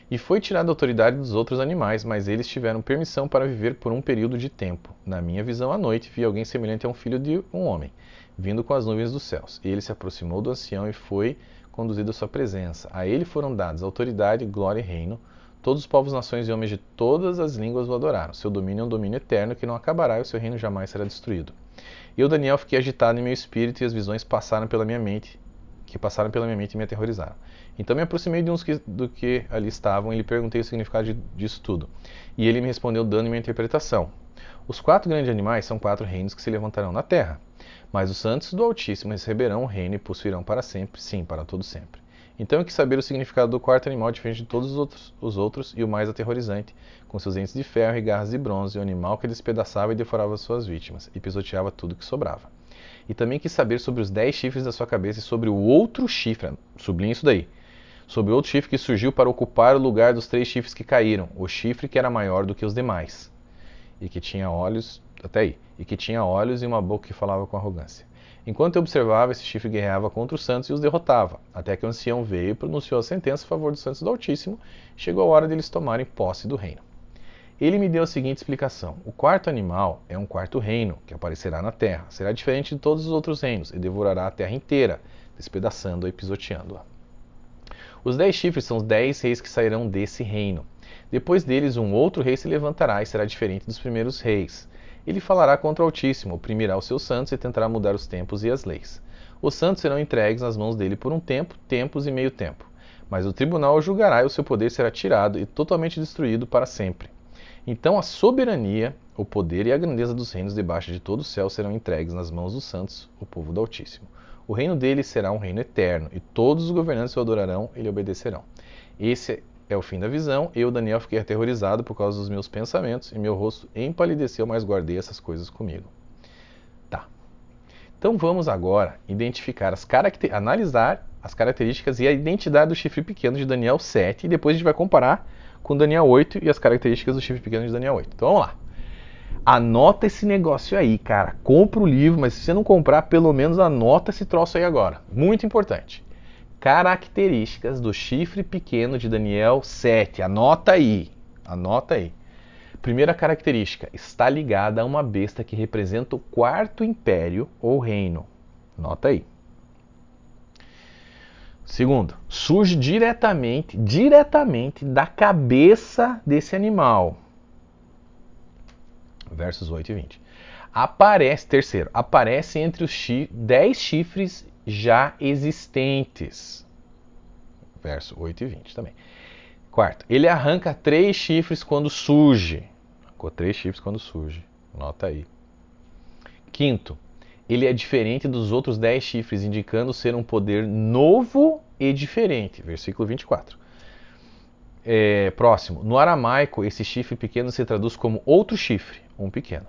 E foi tirada a autoridade dos outros animais, mas eles tiveram permissão para viver por um período de tempo. Na minha visão à noite, vi alguém semelhante a um filho de um homem, vindo com as nuvens dos céus. Ele se aproximou do ancião e foi conduzido à sua presença. A ele foram dados autoridade, glória e reino. Todos os povos, nações e homens de todas as línguas o adoraram. Seu domínio é um domínio eterno que não acabará e o seu reino jamais será destruído. Eu, Daniel, fiquei agitado em meu espírito e as visões passaram pela minha mente e me aterrorizaram. Então me aproximei de uns do que ali estavam e lhe perguntei o significado disso tudo. E ele me respondeu dando uma interpretação. Os 4 grandes animais são 4 reinos que se levantarão na terra. Mas os santos do Altíssimo receberão o reino e possuirão para sempre, sim, para todo sempre. Então eu quis saber o significado do 4º animal diferente de todos os outros e o mais aterrorizante, com seus dentes de ferro e garras de bronze, o animal que despedaçava e devorava suas vítimas, e pisoteava tudo que sobrava. E também quis saber sobre os 10 chifres da sua cabeça e sobre o outro chifre, sublinha isso daí, sobre o outro chifre que surgiu para ocupar o lugar dos 3 chifres que caíram, o chifre que era maior do que os demais, e que tinha olhos, até aí, e que tinha olhos e uma boca que falava com arrogância. Enquanto eu observava, esse chifre guerreava contra os santos e os derrotava, até que o ancião veio e pronunciou a sentença a favor dos santos do Altíssimo, e chegou a hora deles tomarem posse do reino. Ele me deu a seguinte explicação: o 4º animal é um 4º reino, que aparecerá na terra. Será diferente de todos os outros reinos, e devorará a terra inteira, despedaçando-a e pisoteando-a. Os 10 chifres são os 10 reis que sairão desse reino. Depois deles, um outro rei se levantará e será diferente dos primeiros reis. Ele falará contra o Altíssimo, oprimirá os seus santos e tentará mudar os tempos e as leis. Os santos serão entregues nas mãos dele por um tempo, tempos e meio tempo. Mas o tribunal o julgará e o seu poder será tirado e totalmente destruído para sempre. Então a soberania, o poder e a grandeza dos reinos debaixo de todo o céu serão entregues nas mãos dos santos, o povo do Altíssimo. O reino dele será um reino eterno, e todos os governantes o adorarão e lhe obedecerão. Esse é o fim da visão. Eu, Daniel, fiquei aterrorizado por causa dos meus pensamentos, e meu rosto empalideceu, mas guardei essas coisas comigo. Tá. Então vamos agora identificar analisar as características e a identidade do chifre pequeno de Daniel 7, e depois a gente vai comparar com Daniel 8 e as características do chifre pequeno de Daniel 8. Então vamos lá. Anota esse negócio aí, cara. Compra o livro, mas se você não comprar, pelo menos anota esse troço aí agora. Muito importante. Características do chifre pequeno de Daniel 7. Anota aí. Anota aí. Primeira característica. Está ligada a uma besta que representa o 4º império ou reino. Anota aí. Segundo, surge diretamente da cabeça desse animal. Versos 8 e 20. Terceiro, aparece entre os 10 chifres já existentes. Verso 8 e 20 também. Quarto, ele arranca 3 chifres quando surge. Arrancou 3 chifres quando surge. Nota aí. Quinto, ele é diferente dos outros 10 chifres, indicando ser um poder novo e diferente. Versículo 24. Próximo, no aramaico, esse chifre pequeno se traduz como outro chifre, um pequeno.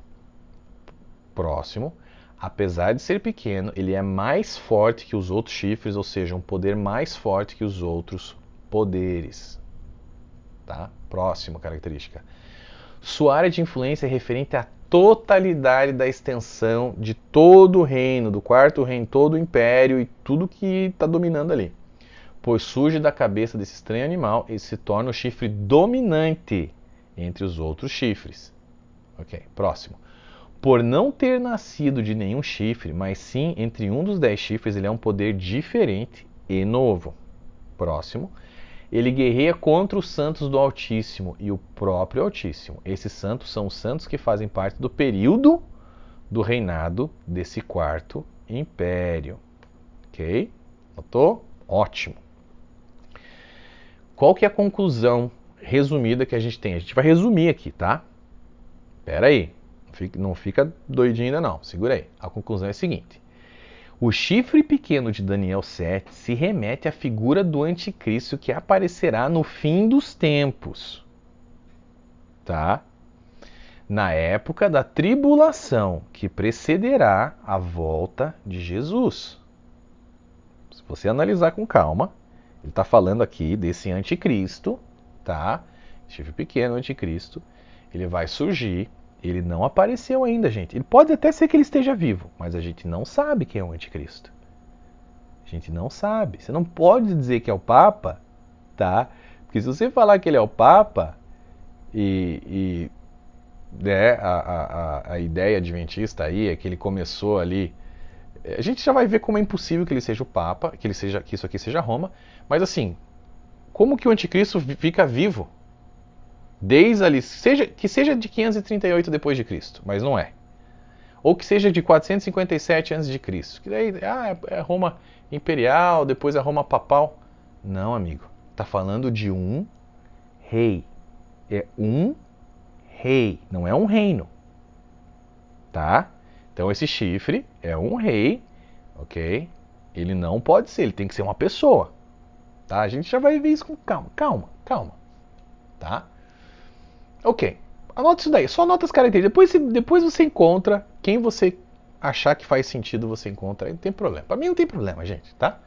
Próximo, apesar de ser pequeno, ele é mais forte que os outros chifres, ou seja, um poder mais forte que os outros poderes. Tá? Próxima característica. Sua área de influência é referente à totalidade da extensão de todo o reino, do 4º reino, todo o império e tudo que está dominando ali. Pois surge da cabeça desse estranho animal e se torna o chifre dominante entre os outros chifres. Ok, próximo. Por não ter nascido de nenhum chifre, mas sim entre um dos 10 chifres, ele é um poder diferente e novo. Próximo. Ele guerreia contra os santos do Altíssimo e o próprio Altíssimo. Esses santos são os santos que fazem parte do período do reinado desse 4º império. Ok? Notou? Ótimo. Qual que é a conclusão resumida que a gente tem? A gente vai resumir aqui, tá? Pera aí. Não fica doidinho ainda não. Segura aí. A conclusão é a seguinte. O chifre pequeno de Daniel 7 se remete à figura do anticristo que aparecerá no fim dos tempos. tá? Na época da tribulação que precederá a volta de Jesus. Se você analisar com calma, ele está falando aqui desse anticristo, tá? Chifre pequeno, anticristo. Ele vai surgir. Ele não apareceu ainda, gente. Ele pode até ser que ele esteja vivo, mas a gente não sabe quem é o anticristo. A gente não sabe. Você não pode dizer que é o Papa, tá? Porque se você falar que ele é o Papa né, a ideia adventista aí é que ele começou ali. A gente já vai ver como é impossível que ele seja o Papa, que isso aqui seja Roma. Mas assim, como que o anticristo fica vivo? Desde ali, que seja de 538 depois de Cristo, mas não é. Ou que seja de 457 antes de Cristo. Que daí é Roma imperial, depois é Roma papal. Não, amigo. Está falando de um rei. É um rei, não é um reino. Tá? Então esse chifre é um rei, ok? Ele não pode ser, ele tem que ser uma pessoa. Tá? A gente já vai ver isso com calma. Tá? Ok. Anota isso daí, só anota as características. Depois você encontra quem você achar que faz sentido, você encontra. Aí não tem problema. Para mim não tem problema, gente, tá?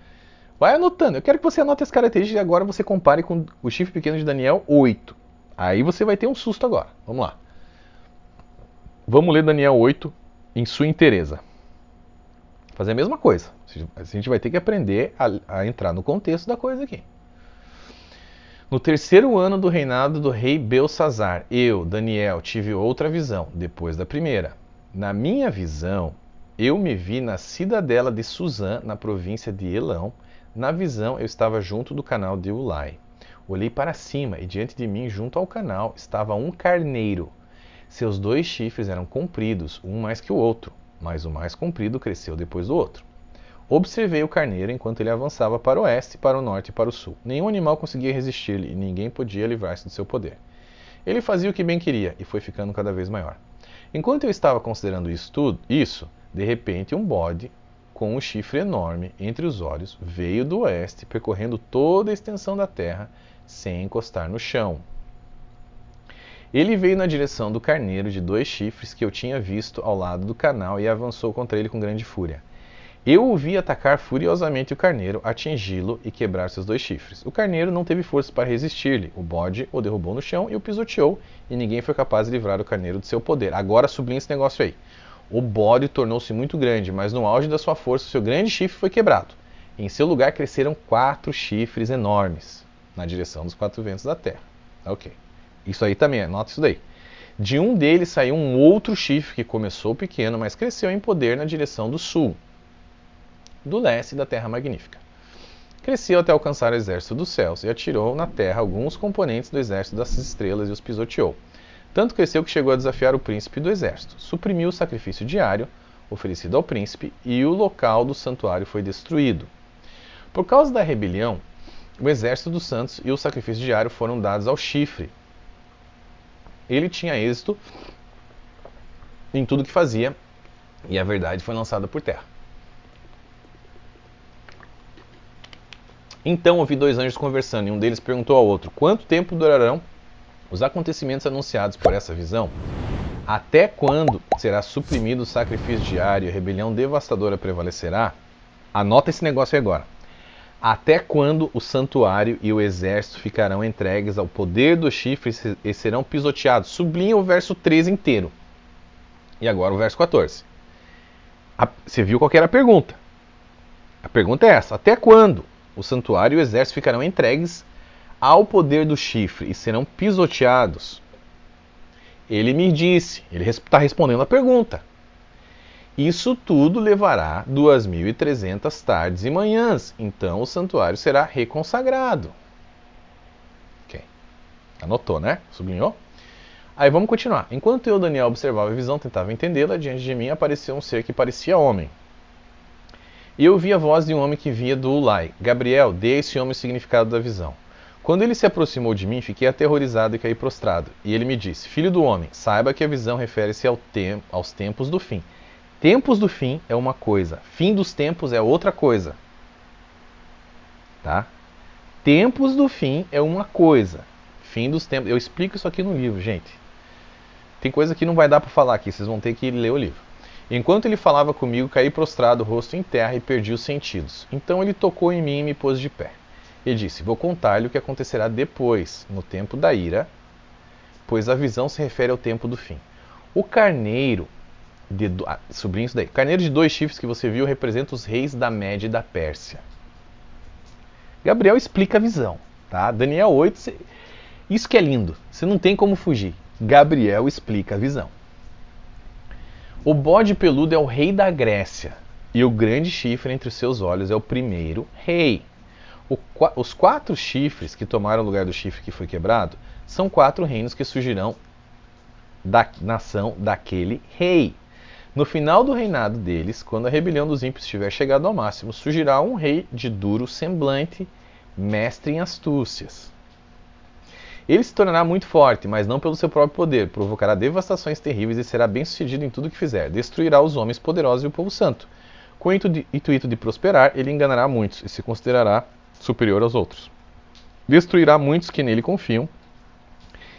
Vai anotando. Eu quero que você anote as características e agora você compare com o chifre pequeno de Daniel 8. Aí você vai ter um susto agora. Vamos lá. Vamos ler Daniel 8 em sua inteireza. Fazer a mesma coisa. A gente vai ter que aprender a entrar no contexto da coisa aqui. No terceiro ano do reinado do rei Belsazar, eu, Daniel, tive outra visão, depois da primeira. Na minha visão, eu me vi na cidadela de Suzã, na província de Elão. Na visão, eu estava junto do canal de Ulai. Olhei para cima e diante de mim, junto ao canal, estava um carneiro. Seus 2 chifres eram compridos, um mais que o outro, mas o mais comprido cresceu depois do outro. Observei o carneiro enquanto ele avançava para o oeste, para o norte e para o sul. Nenhum animal conseguia resistir-lhe e ninguém podia livrar-se do seu poder. Ele fazia o que bem queria e foi ficando cada vez maior. Enquanto eu estava considerando isso, de repente um bode, com um chifre enorme entre os olhos, veio do oeste, percorrendo toda a extensão da terra, sem encostar no chão. Ele veio na direção do carneiro de 2 chifres que eu tinha visto ao lado do canal e avançou contra ele com grande fúria. Eu o vi atacar furiosamente o carneiro, atingi-lo e quebrar seus 2 chifres. O carneiro não teve força para resistir-lhe. O bode o derrubou no chão e o pisoteou, e ninguém foi capaz de livrar o carneiro do seu poder. Agora sublinha esse negócio aí. O bode tornou-se muito grande, mas no auge da sua força, o seu grande chifre foi quebrado. Em seu lugar cresceram 4 chifres enormes, na direção dos 4 ventos da terra. Ok. Isso aí também, anota isso daí. De um deles saiu um outro chifre que começou pequeno, mas cresceu em poder na direção do sul, do leste da Terra Magnífica. Cresceu até alcançar o exército dos céus e atirou na terra alguns componentes do exército das estrelas e os pisoteou. Tanto cresceu que chegou a desafiar o príncipe do exército. Suprimiu o sacrifício diário oferecido ao príncipe e o local do santuário foi destruído. Por causa da rebelião, o exército dos santos e o sacrifício diário foram dados ao chifre. Ele tinha êxito em tudo que fazia e a verdade foi lançada por terra. Então ouvi 2 anjos conversando e um deles perguntou ao outro: quanto tempo durarão os acontecimentos anunciados por essa visão? Até quando será suprimido o sacrifício diário e a rebelião devastadora prevalecerá? Anota esse negócio aí agora. Até quando o santuário e o exército ficarão entregues ao poder dos chifres e serão pisoteados? Sublinha o verso 13 inteiro. E agora o verso 14. Você viu qual que era a pergunta? A pergunta é essa: até quando o santuário e o exército ficarão entregues ao poder do chifre e serão pisoteados? Ele me disse, ele está respondendo a pergunta. Isso tudo levará 2.300 tardes e manhãs, então o santuário será reconsagrado. Ok. Anotou, né? Sublinhou? Aí vamos continuar. Enquanto eu, Daniel, observava a visão, tentava entendê-la, diante de mim apareceu um ser que parecia homem. E eu ouvi a voz de um homem que vinha do Ulai. Gabriel, dê a esse homem o significado da visão. Quando ele se aproximou de mim, fiquei aterrorizado e caí prostrado. E ele me disse: filho do homem, saiba que a visão refere-se aos tempos do fim. Tempos do fim é uma coisa, fim dos tempos é outra coisa. Tá? Tempos do fim é uma coisa, fim dos tempos... Eu explico isso aqui no livro, gente. Tem coisa que não vai dar para falar aqui, vocês vão ter que ler o livro. Enquanto ele falava comigo, caí prostrado, rosto em terra e perdi os sentidos. Então ele tocou em mim e me pôs de pé. Ele disse, vou contar-lhe o que acontecerá depois, no tempo da ira, pois a visão se refere ao tempo do fim. O carneiro, sobrinho isso daí, carneiro de 2 chifres que você viu representa os reis da Média e da Pérsia. Gabriel explica a visão, tá? Daniel 8, isso que é lindo, você não tem como fugir. Gabriel explica a visão. O bode peludo é o rei da Grécia, e o grande chifre entre os seus olhos é o primeiro rei. Os 4 chifres que tomaram o lugar do chifre que foi quebrado são 4 reinos que surgirão da nação daquele rei. No final do reinado deles, quando a rebelião dos ímpios estiver chegado ao máximo, surgirá um rei de duro semblante, mestre em astúcias. Ele se tornará muito forte, mas não pelo seu próprio poder, provocará devastações terríveis e será bem-sucedido em tudo o que fizer. Destruirá os homens poderosos e o povo santo. Com o intuito de prosperar, ele enganará muitos e se considerará superior aos outros. Destruirá muitos que nele confiam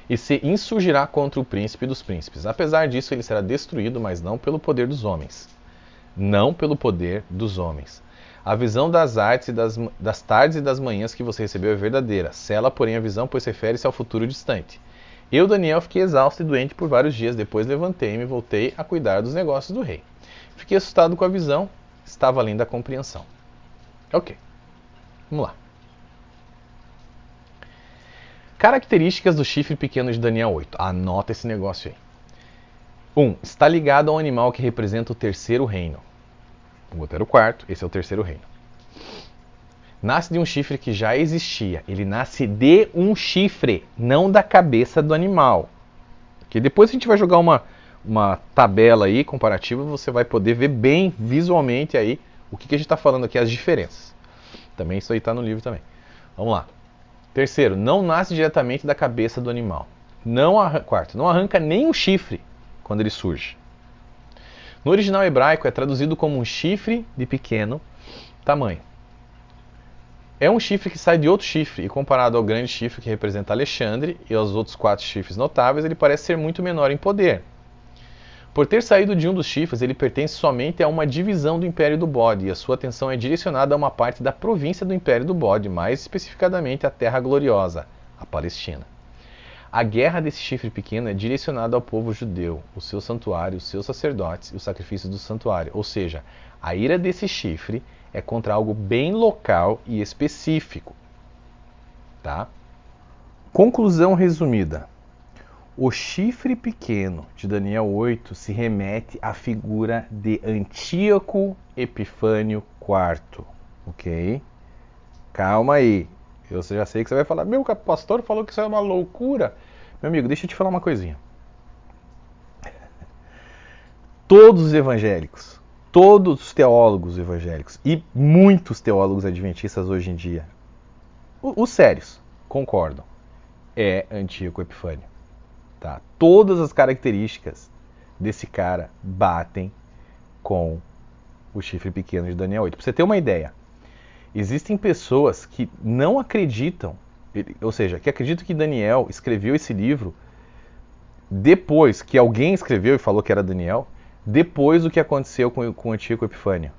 e se insurgirá contra o príncipe dos príncipes. Apesar disso, ele será destruído, mas não pelo poder dos homens. Não pelo poder dos homens. A visão das artes e das tardes e das manhãs que você recebeu é verdadeira. Sela, porém, a visão, pois refere-se ao futuro distante. Eu, Daniel, fiquei exausto e doente por vários dias. Depois levantei-me e voltei a cuidar dos negócios do rei. Fiquei assustado com a visão. Estava além da compreensão. Ok. Vamos lá. Características do chifre pequeno de Daniel 8. Anota esse negócio aí. 1. Está ligado ao animal que representa o terceiro reino. O outro era o quarto, esse é o terceiro reino. Nasce de um chifre que já existia. Ele nasce de um chifre, não da cabeça do animal. Que depois a gente vai jogar uma tabela aí comparativa, você vai poder ver bem visualmente aí o que a gente está falando aqui, as diferenças. Também isso aí está no livro também. Vamos lá. Terceiro, não nasce diretamente da cabeça do animal. Quarto, não arranca nem um chifre quando ele surge. No original hebraico é traduzido como um chifre de pequeno tamanho. É um chifre que sai de outro chifre, e comparado ao grande chifre que representa Alexandre e aos outros 4 chifres notáveis, ele parece ser muito menor em poder. Por ter saído de um dos chifres, ele pertence somente a uma divisão do Império do Bode, e a sua atenção é direcionada a uma parte da província do Império do Bode, mais especificadamente a Terra Gloriosa, a Palestina. A guerra desse chifre pequeno é direcionada ao povo judeu, o seu santuário, os seus sacerdotes e os sacrifícios do santuário. Ou seja, a ira desse chifre é contra algo bem local e específico. Tá? Conclusão resumida. O chifre pequeno de Daniel 8 se remete à figura de Antíoco Epifânio IV. Ok? Calma aí. Eu já sei que você vai falar, meu pastor falou que isso é uma loucura. Meu amigo, deixa eu te falar uma coisinha. Todos os evangélicos, todos os teólogos evangélicos e muitos teólogos adventistas hoje em dia, os sérios, concordam. É Antíoco Epifânio. Tá? Todas as características desse cara batem com o chifre pequeno de Daniel 8. Para você ter uma ideia, existem pessoas que não acreditam, ou seja, que acreditam que Daniel escreveu esse livro depois que alguém escreveu e falou que era Daniel, depois do que aconteceu com o Antíoco Epifânio.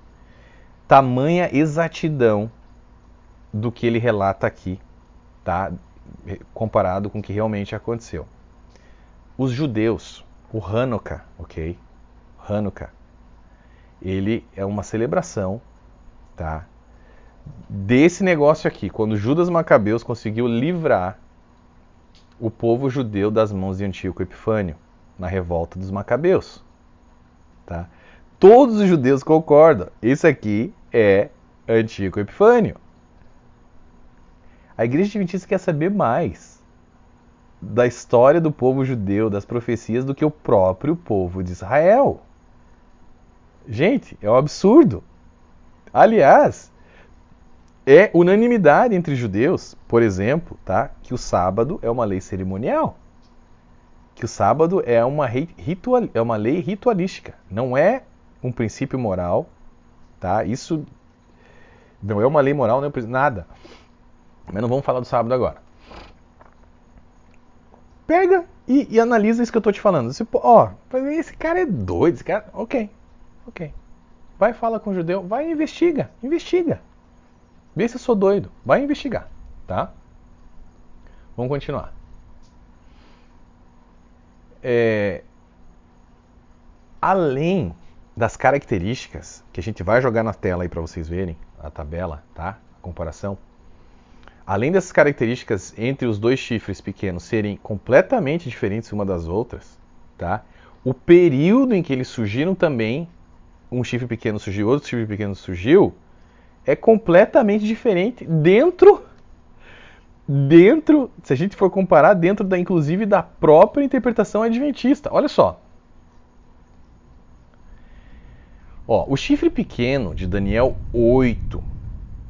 Tamanha exatidão do que ele relata aqui, tá? Comparado com o que realmente aconteceu. Os judeus, o Hanukkah, ok? Hanukkah, ele é uma celebração, tá? Desse negócio aqui, quando Judas Macabeus conseguiu livrar o povo judeu das mãos de Antíoco Epifânio, na revolta dos Macabeus. Tá? Todos os judeus concordam, isso aqui é Antíoco Epifânio. A Igreja Adventista quer saber mais da história do povo judeu, das profecias, do que o próprio povo de Israel. Gente, é um absurdo. Aliás, é unanimidade entre judeus, por exemplo, tá, que o sábado é uma lei cerimonial. Que o sábado é uma lei ritualística. Não é um princípio moral. Tá? Isso não é uma lei moral, não é nada. Mas não vamos falar do sábado agora. pega e analisa isso que eu tô te falando. Você, ó, esse cara é doido, esse cara... Ok. Vai, fala com o judeu, vai e investiga. Vê se eu sou doido, vai investigar, tá? Vamos continuar. Além das características, que a gente vai jogar na tela aí para vocês verem, a tabela, tá? A comparação. Além dessas características entre os dois chifres pequenos serem completamente diferentes uma das outras, tá? O período em que eles surgiram também, um chifre pequeno surgiu, outro chifre pequeno surgiu, é completamente diferente dentro, se a gente for comparar, dentro da, inclusive, da própria interpretação adventista. Olha só. Ó, o chifre pequeno de Daniel 8,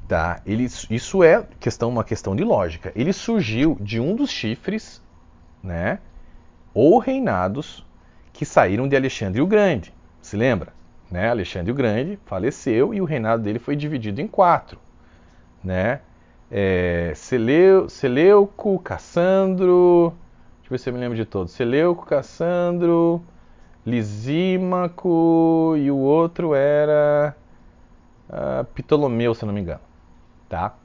tá? Isso é uma questão de lógica. Ele surgiu de um dos chifres, né? Ou reinados que saíram de Alexandre o Grande. Se lembra? Né? Alexandre o Grande faleceu e o reinado dele foi dividido em 4, né? Seleuco, Cassandro, deixa eu ver se eu me lembro de todos. Seleuco, Cassandro, Lisímaco e o outro era Ptolomeu, se não me engano, tá?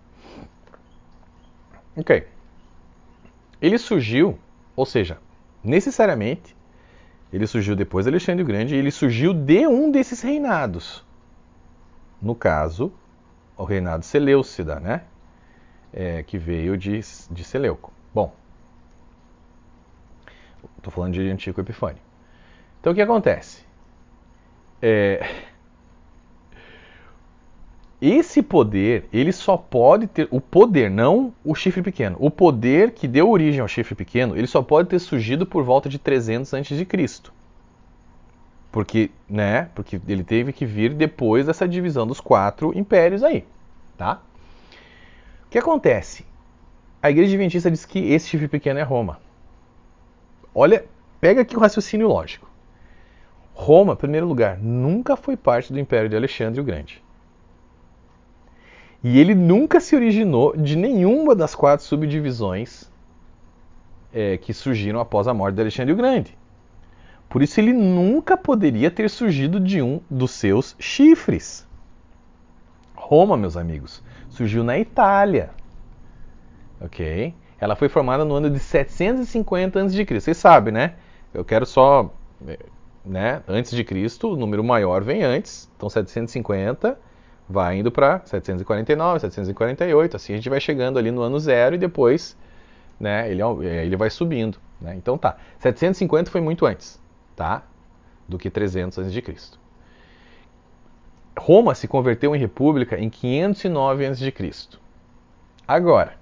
Ok. Ele surgiu, ou seja, necessariamente ele surgiu depois de Alexandre o Grande e ele surgiu de um desses reinados. No caso, o reinado Seleucida, né? Que veio de Seleuco. Bom, estou falando de Antíoco Epifânio. Então o que acontece? Esse poder, ele só pode ter... O poder, não o chifre pequeno. O poder que deu origem ao chifre pequeno, ele só pode ter surgido por volta de 300 a.C. Porque ele teve que vir depois dessa divisão dos 4 impérios aí, tá? O que acontece? A Igreja Adventista diz que esse chifre pequeno é Roma. Olha, pega aqui o raciocínio lógico. Roma, em primeiro lugar, nunca foi parte do Império de Alexandre o Grande. E ele nunca se originou de nenhuma das 4 subdivisões que surgiram após a morte de Alexandre o Grande. Por isso ele nunca poderia ter surgido de um dos seus chifres. Roma, meus amigos, surgiu na Itália. Ok? Ela foi formada no ano de 750 a.C. Vocês sabem, né? Eu quero só... né? Antes de Cristo, o número maior vem antes. Então 750 vai indo para 749, 748. Assim a gente vai chegando ali no ano 0 e depois, né, ele vai subindo. Né? Então tá. 750 foi muito antes, tá? Do que 300 a.C. Roma se converteu em república em 509 a.C. Agora,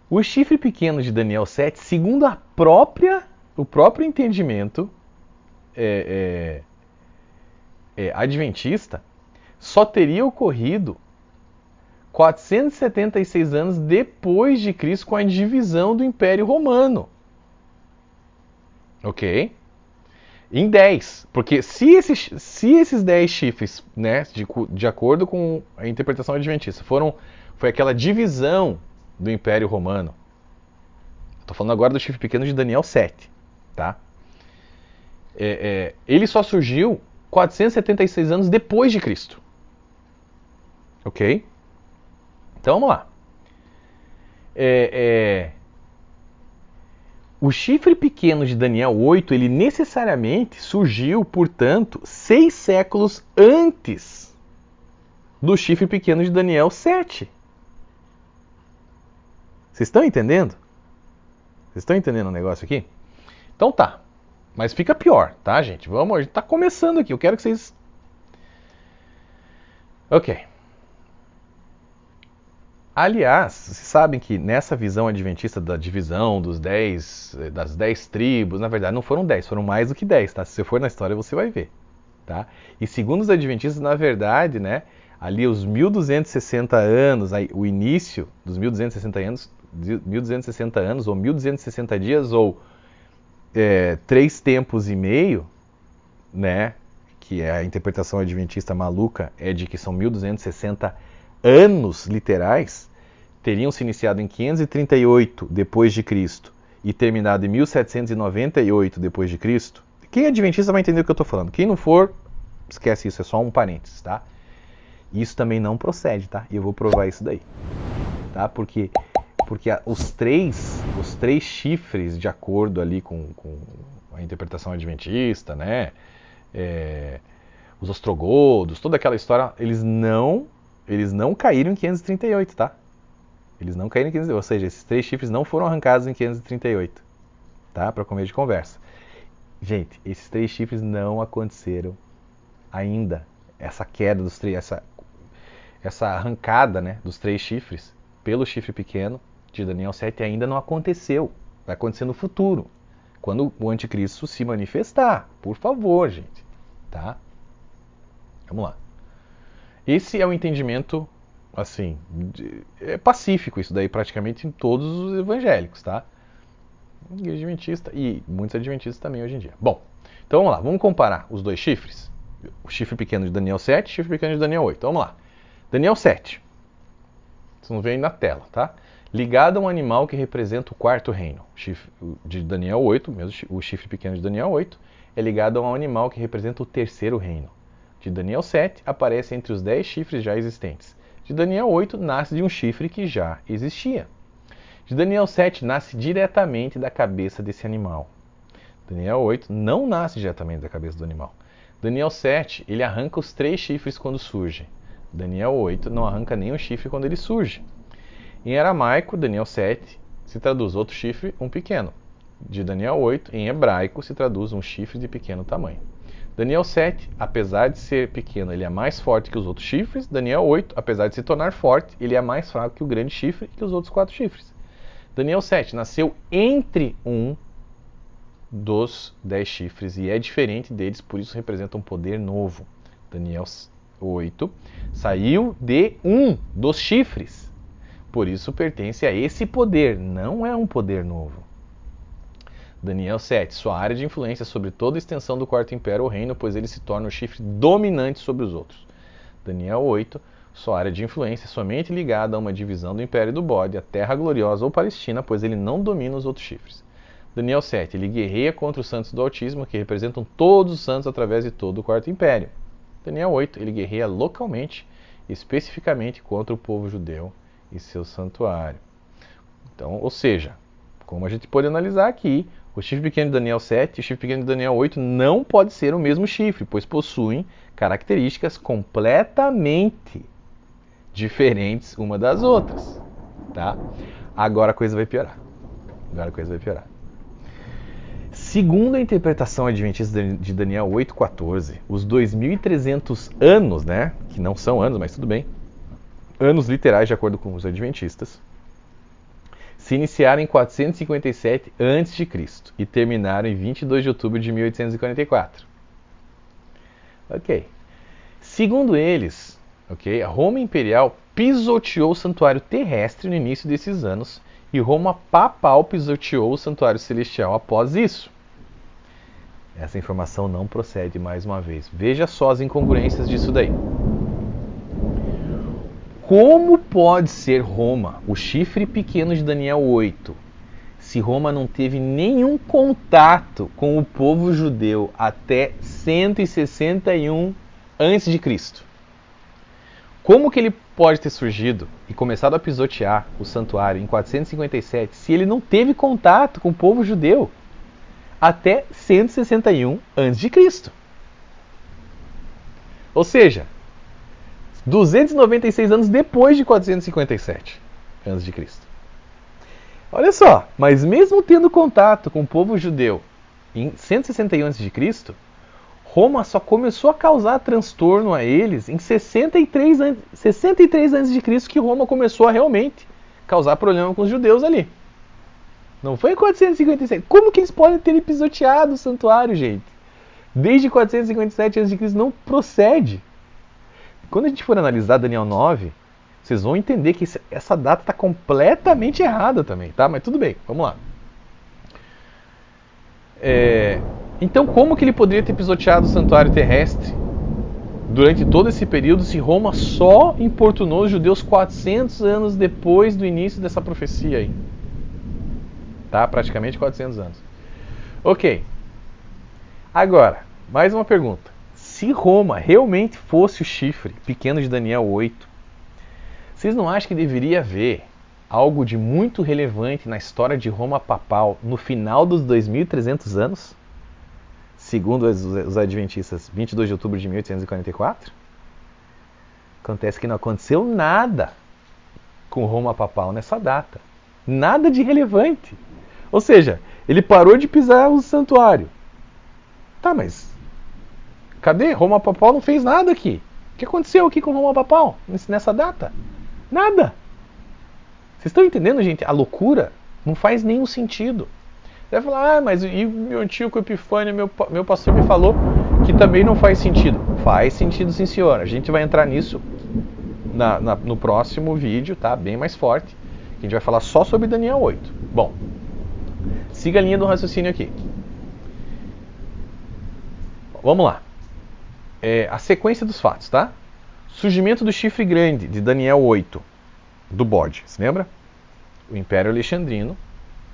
o chifre pequeno de Daniel 7, segundo o próprio entendimento adventista, só teria ocorrido 476 anos depois de Cristo, com a divisão do Império Romano. Ok? Em 10. Porque se esses 10 chifres, né, de acordo com a interpretação adventista, foi aquela divisão do Império Romano. Estou falando agora do chifre pequeno de Daniel 7. Tá? Ele só surgiu 476 anos depois de Cristo. Ok? Então vamos lá. O chifre pequeno de Daniel 8, ele necessariamente surgiu, portanto, 6 séculos antes do chifre pequeno de Daniel 7. Vocês estão entendendo? Vocês estão entendendo o negócio aqui? Então tá. Mas fica pior, tá, gente? Vamos, a gente tá começando aqui. Eu quero que vocês... Ok. Aliás, vocês sabem que nessa visão adventista da divisão das 10 tribos, na verdade não foram 10, foram mais do que 10, tá? Se você for na história você vai ver, tá? E segundo os adventistas, na verdade, né, ali os 1260 anos, aí, o início dos 1260 anos, ou 1260 dias, ou 3 tempos e meio, né, que é a interpretação adventista maluca, é de que são 1260 anos literais, teriam se iniciado em 538 depois de Cristo e terminado em 1798 depois de Cristo, quem é adventista vai entender o que eu estou falando. Quem não for, esquece isso, é só um parênteses, tá? Isso também não procede, tá? E eu vou provar isso daí, tá? Porque os três chifres, de acordo ali com a interpretação adventista, né? Os ostrogodos, toda aquela história, eles não caíram em 538, tá? Eles não caíram em 538, ou seja, esses 3 chifres não foram arrancados em 538, tá? Para começo de conversa. Gente, esses 3 chifres não aconteceram ainda. Essa queda dos 3, essa arrancada, né, dos 3 chifres pelo chifre pequeno de Daniel 7 ainda não aconteceu. Vai acontecer no futuro, quando o anticristo se manifestar. Por favor, gente, tá? Vamos lá. Esse é o entendimento, assim, é pacífico isso daí praticamente em todos os evangélicos, tá? Igreja adventista e muitos adventistas também hoje em dia. Bom, então vamos lá, vamos comparar os 2 chifres. O chifre pequeno de Daniel 7 e o chifre pequeno de Daniel 8. Vamos lá. Daniel 7. Vocês vão ver aí na tela, tá? Ligado a um animal que representa o 4º reino. O chifre de Daniel 8, mesmo o chifre pequeno de Daniel 8, é ligado a um animal que representa o 3º reino. De Daniel 7, aparece entre os 10 chifres já existentes. De Daniel 8, nasce de um chifre que já existia. De Daniel 7, nasce diretamente da cabeça desse animal. Daniel 8 não nasce diretamente da cabeça do animal. Daniel 7, ele arranca os 3 chifres quando surge. Daniel 8 não arranca nenhum chifre quando ele surge. Em aramaico, Daniel 7 se traduz outro chifre, um pequeno. De Daniel 8, em hebraico, se traduz um chifre de pequeno tamanho. Daniel 7, apesar de ser pequeno, ele é mais forte que os outros chifres. Daniel 8, apesar de se tornar forte, ele é mais fraco que o grande chifre e que os outros 4 chifres. Daniel 7 nasceu entre um dos 10 chifres e é diferente deles, por isso representa um poder novo. Daniel 8 saiu de um dos chifres, por isso pertence a esse poder, não é um poder novo. Daniel 7, sua área de influência sobre toda a extensão do 4º império ou reino, pois ele se torna o chifre dominante sobre os outros. Daniel 8, sua área de influência é somente ligada a uma divisão do Império do Bode, a Terra Gloriosa ou Palestina, pois ele não domina os outros chifres. Daniel 7, ele guerreia contra os santos do Altíssimo, que representam todos os santos através de todo o 4º Império. Daniel 8, ele guerreia localmente, especificamente contra o povo judeu e seu santuário. Então, ou seja, como a gente pode analisar aqui, o chifre pequeno de Daniel 7 e o chifre pequeno de Daniel 8 não pode ser o mesmo chifre, pois possuem características completamente diferentes uma das outras, tá? Agora a coisa vai piorar. Segundo a interpretação adventista de Daniel 8,14, os 2.300 anos, né, que não são anos, mas tudo bem, anos literais de acordo com os adventistas, se iniciaram em 457 a.C. e terminaram em 22 de outubro de 1844. Ok. Segundo eles, a Roma Imperial pisoteou o santuário terrestre no início desses anos e Roma Papal pisoteou o santuário celestial após isso. Essa informação não procede mais uma vez. Veja só as incongruências disso daí. Como pode ser Roma, o chifre pequeno de Daniel 8, se Roma não teve nenhum contato com o povo judeu até 161 a.C.? Como que ele pode ter surgido e começado a pisotear o santuário em 457 se ele não teve contato com o povo judeu até 161 a.C.? Ou seja, 296 anos depois de 457 a.C. Olha só, mas mesmo tendo contato com o povo judeu em 161 a.C., Roma só começou a causar transtorno a eles em 63 a.C. que Roma começou a realmente causar problema com os judeus ali. Não foi em 457. Como que eles podem ter pisoteado o santuário, gente? Desde 457 a.C. não procede. Quando a gente for analisar Daniel 9, vocês vão entender que essa data está completamente errada também, tá? Mas tudo bem, vamos lá. Então, como que ele poderia ter pisoteado o santuário terrestre durante todo esse período se Roma só importunou os judeus 400 anos depois do início dessa profecia aí? tá? Praticamente 400 anos. Ok. Agora, mais uma pergunta. Se Roma realmente fosse o chifre pequeno de Daniel 8, vocês não acham que deveria haver algo de muito relevante na história de Roma papal no final dos 2300 anos? Segundo os adventistas, 22 de outubro de 1844? Acontece que não aconteceu nada com Roma papal nessa data. Nada de relevante. Ou seja, ele parou de pisar o santuário. Tá, mas cadê? Roma papal não fez nada aqui. O que aconteceu aqui com Roma papal nessa data? Nada. Vocês estão entendendo, gente? A loucura não faz nenhum sentido. Você vai falar, mas e meu Antíoco Epifânio, meu pastor me falou que também não faz sentido. Faz sentido, sim, senhor. A gente vai entrar nisso no próximo vídeo, tá? Bem mais forte. A gente vai falar só sobre Daniel 8. Bom, siga a linha do raciocínio aqui. Vamos lá. A sequência dos fatos, tá? Surgimento do chifre grande de Daniel 8, do bode, se lembra? O Império Alexandrino,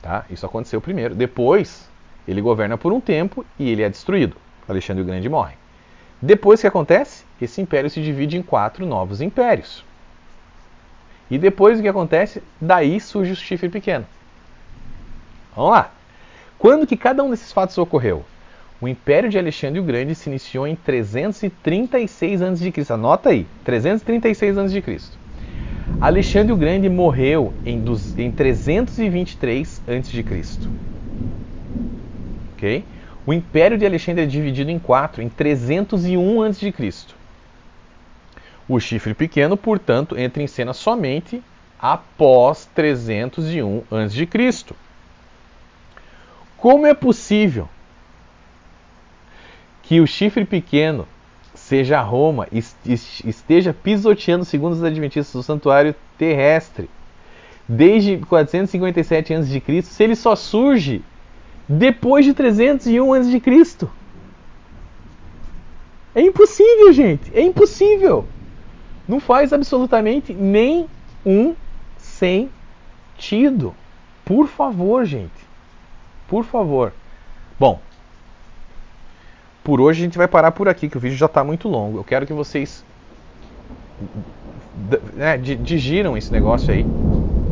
tá? Isso aconteceu primeiro. Depois, ele governa por um tempo e ele é destruído. Alexandre o Grande morre. Depois, o que acontece? Esse império se divide em 4 novos impérios. E depois, o que acontece? Daí surge o chifre pequeno. Vamos lá. Quando que cada um desses fatos ocorreu? O Império de Alexandre o Grande se iniciou em 336 a.C. Anota aí, 336 a.C. Alexandre o Grande morreu em 323 a.C. Ok? O Império de Alexandre é dividido em 4 em 301 a.C. O chifre pequeno, portanto, entra em cena somente após 301 a.C. Como é possível que o chifre pequeno seja Roma e esteja pisoteando, segundo os adventistas, o santuário terrestre desde 457 a.C., se ele só surge depois de 301 a.C.? É impossível, gente! É impossível! Não faz absolutamente nenhum sentido. Por favor, gente. Por favor. Bom, por hoje a gente vai parar por aqui, que o vídeo já está muito longo. Eu quero que vocês digiram esse negócio aí,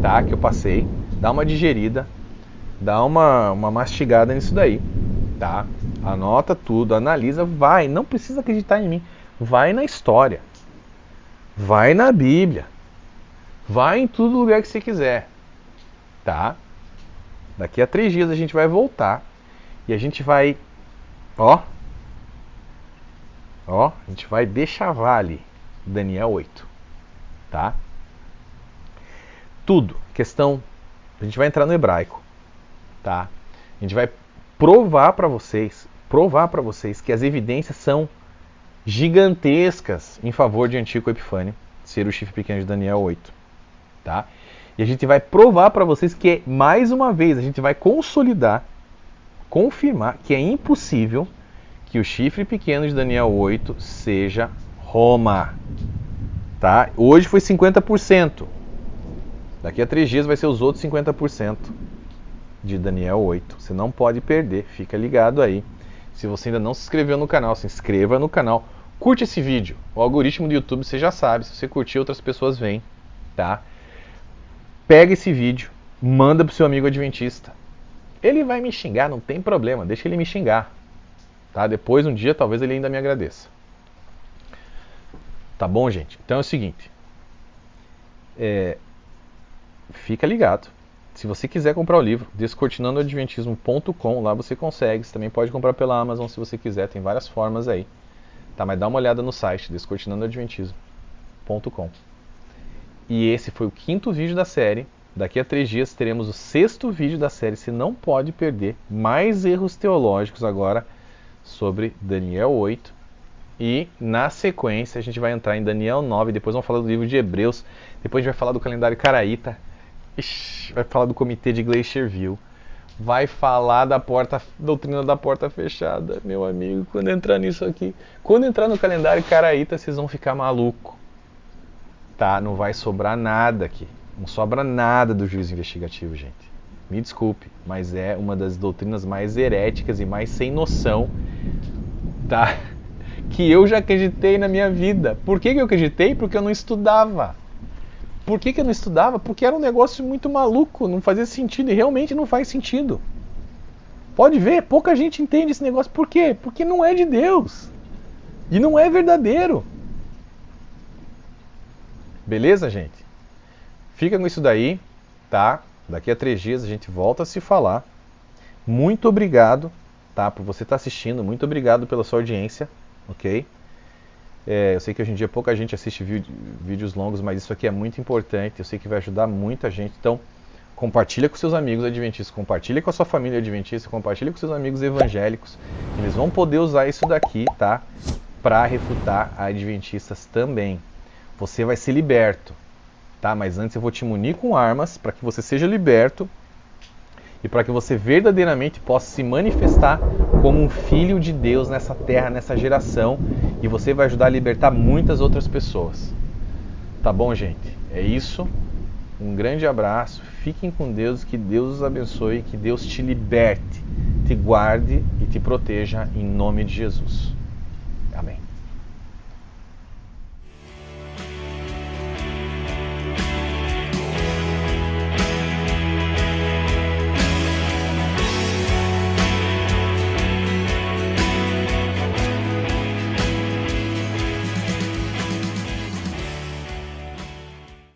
tá? Que eu passei. Dá uma digerida. Dá uma mastigada nisso daí, tá? Anota tudo, analisa, vai. Não precisa acreditar em mim. Vai na história. Vai na Bíblia. Vai em todo lugar que você quiser, tá? Daqui a 3 dias a gente vai voltar e a gente vai, a gente vai deschavar ali Daniel 8, tá? Tudo, questão, a gente vai entrar no hebraico, tá? A gente vai provar para vocês que as evidências são gigantescas em favor de Antíoco Epifânio ser o chifre pequeno de Daniel 8, tá? E a gente vai provar para vocês que, mais uma vez, a gente vai consolidar, confirmar que é impossível que o chifre pequeno de Daniel 8 seja Roma, tá? Hoje foi 50%. Daqui a 3 dias vai ser os outros 50% de Daniel 8. Você não pode perder, fica ligado aí. Se você ainda não se inscreveu no canal, se inscreva no canal. Curte esse vídeo. O algoritmo do YouTube, você já sabe, se você curtir, outras pessoas vêm, tá? Pega esse vídeo, manda pro seu amigo adventista. Ele vai me xingar, não tem problema, deixa ele me xingar. Tá? Depois, um dia, talvez ele ainda me agradeça. Tá bom, gente? Então é o seguinte. Fica ligado. Se você quiser comprar o livro, descortinandoadventismo.com, lá você consegue. Você também pode comprar pela Amazon se você quiser, tem várias formas aí. Tá? Mas dá uma olhada no site, descortinandoadventismo.com. E esse foi o 5º vídeo da série. Daqui a 3 dias teremos o 6º vídeo da série. Você não pode perder mais erros teológicos agora sobre Daniel 8. E na sequência a gente vai entrar em Daniel 9. Depois vamos falar do livro de Hebreus. Depois a gente vai falar do calendário Caraíta. Vai falar do comitê de Glacier-View. Vai falar da doutrina da porta fechada. Meu amigo, quando entrar nisso aqui, quando entrar no calendário Caraíta, vocês vão ficar malucos. Tá? Não vai sobrar nada aqui. Não sobra nada do juízo investigativo, gente. me desculpe, mas é uma das doutrinas mais heréticas e mais sem noção, tá? Que eu já acreditei na minha vida. Por que eu acreditei? Porque eu não estudava. Por que eu não estudava? Porque era um negócio muito maluco, não fazia sentido, e realmente não faz sentido. Pode ver, pouca gente entende esse negócio. Por quê? Porque não é de Deus. E não é verdadeiro. Beleza, gente? Fica com isso daí, tá? Daqui a 3 dias a gente volta a se falar. Muito obrigado, tá? Por você estar assistindo. Muito obrigado pela sua audiência, ok? Eu sei que hoje em dia pouca gente assiste vídeos longos, mas isso aqui é muito importante. Eu sei que vai ajudar muita gente. Então, compartilha com seus amigos adventistas, compartilha com a sua família adventista, compartilha com seus amigos evangélicos. Eles vão poder usar isso daqui, tá? Para refutar adventistas também. Você vai ser liberto, tá? Mas antes eu vou te munir com armas para que você seja liberto e para que você verdadeiramente possa se manifestar como um filho de Deus nessa terra, nessa geração, e você vai ajudar a libertar muitas outras pessoas. Tá bom, gente? É isso. Um grande abraço. Fiquem com Deus, que Deus os abençoe, que Deus te liberte, te guarde e te proteja em nome de Jesus.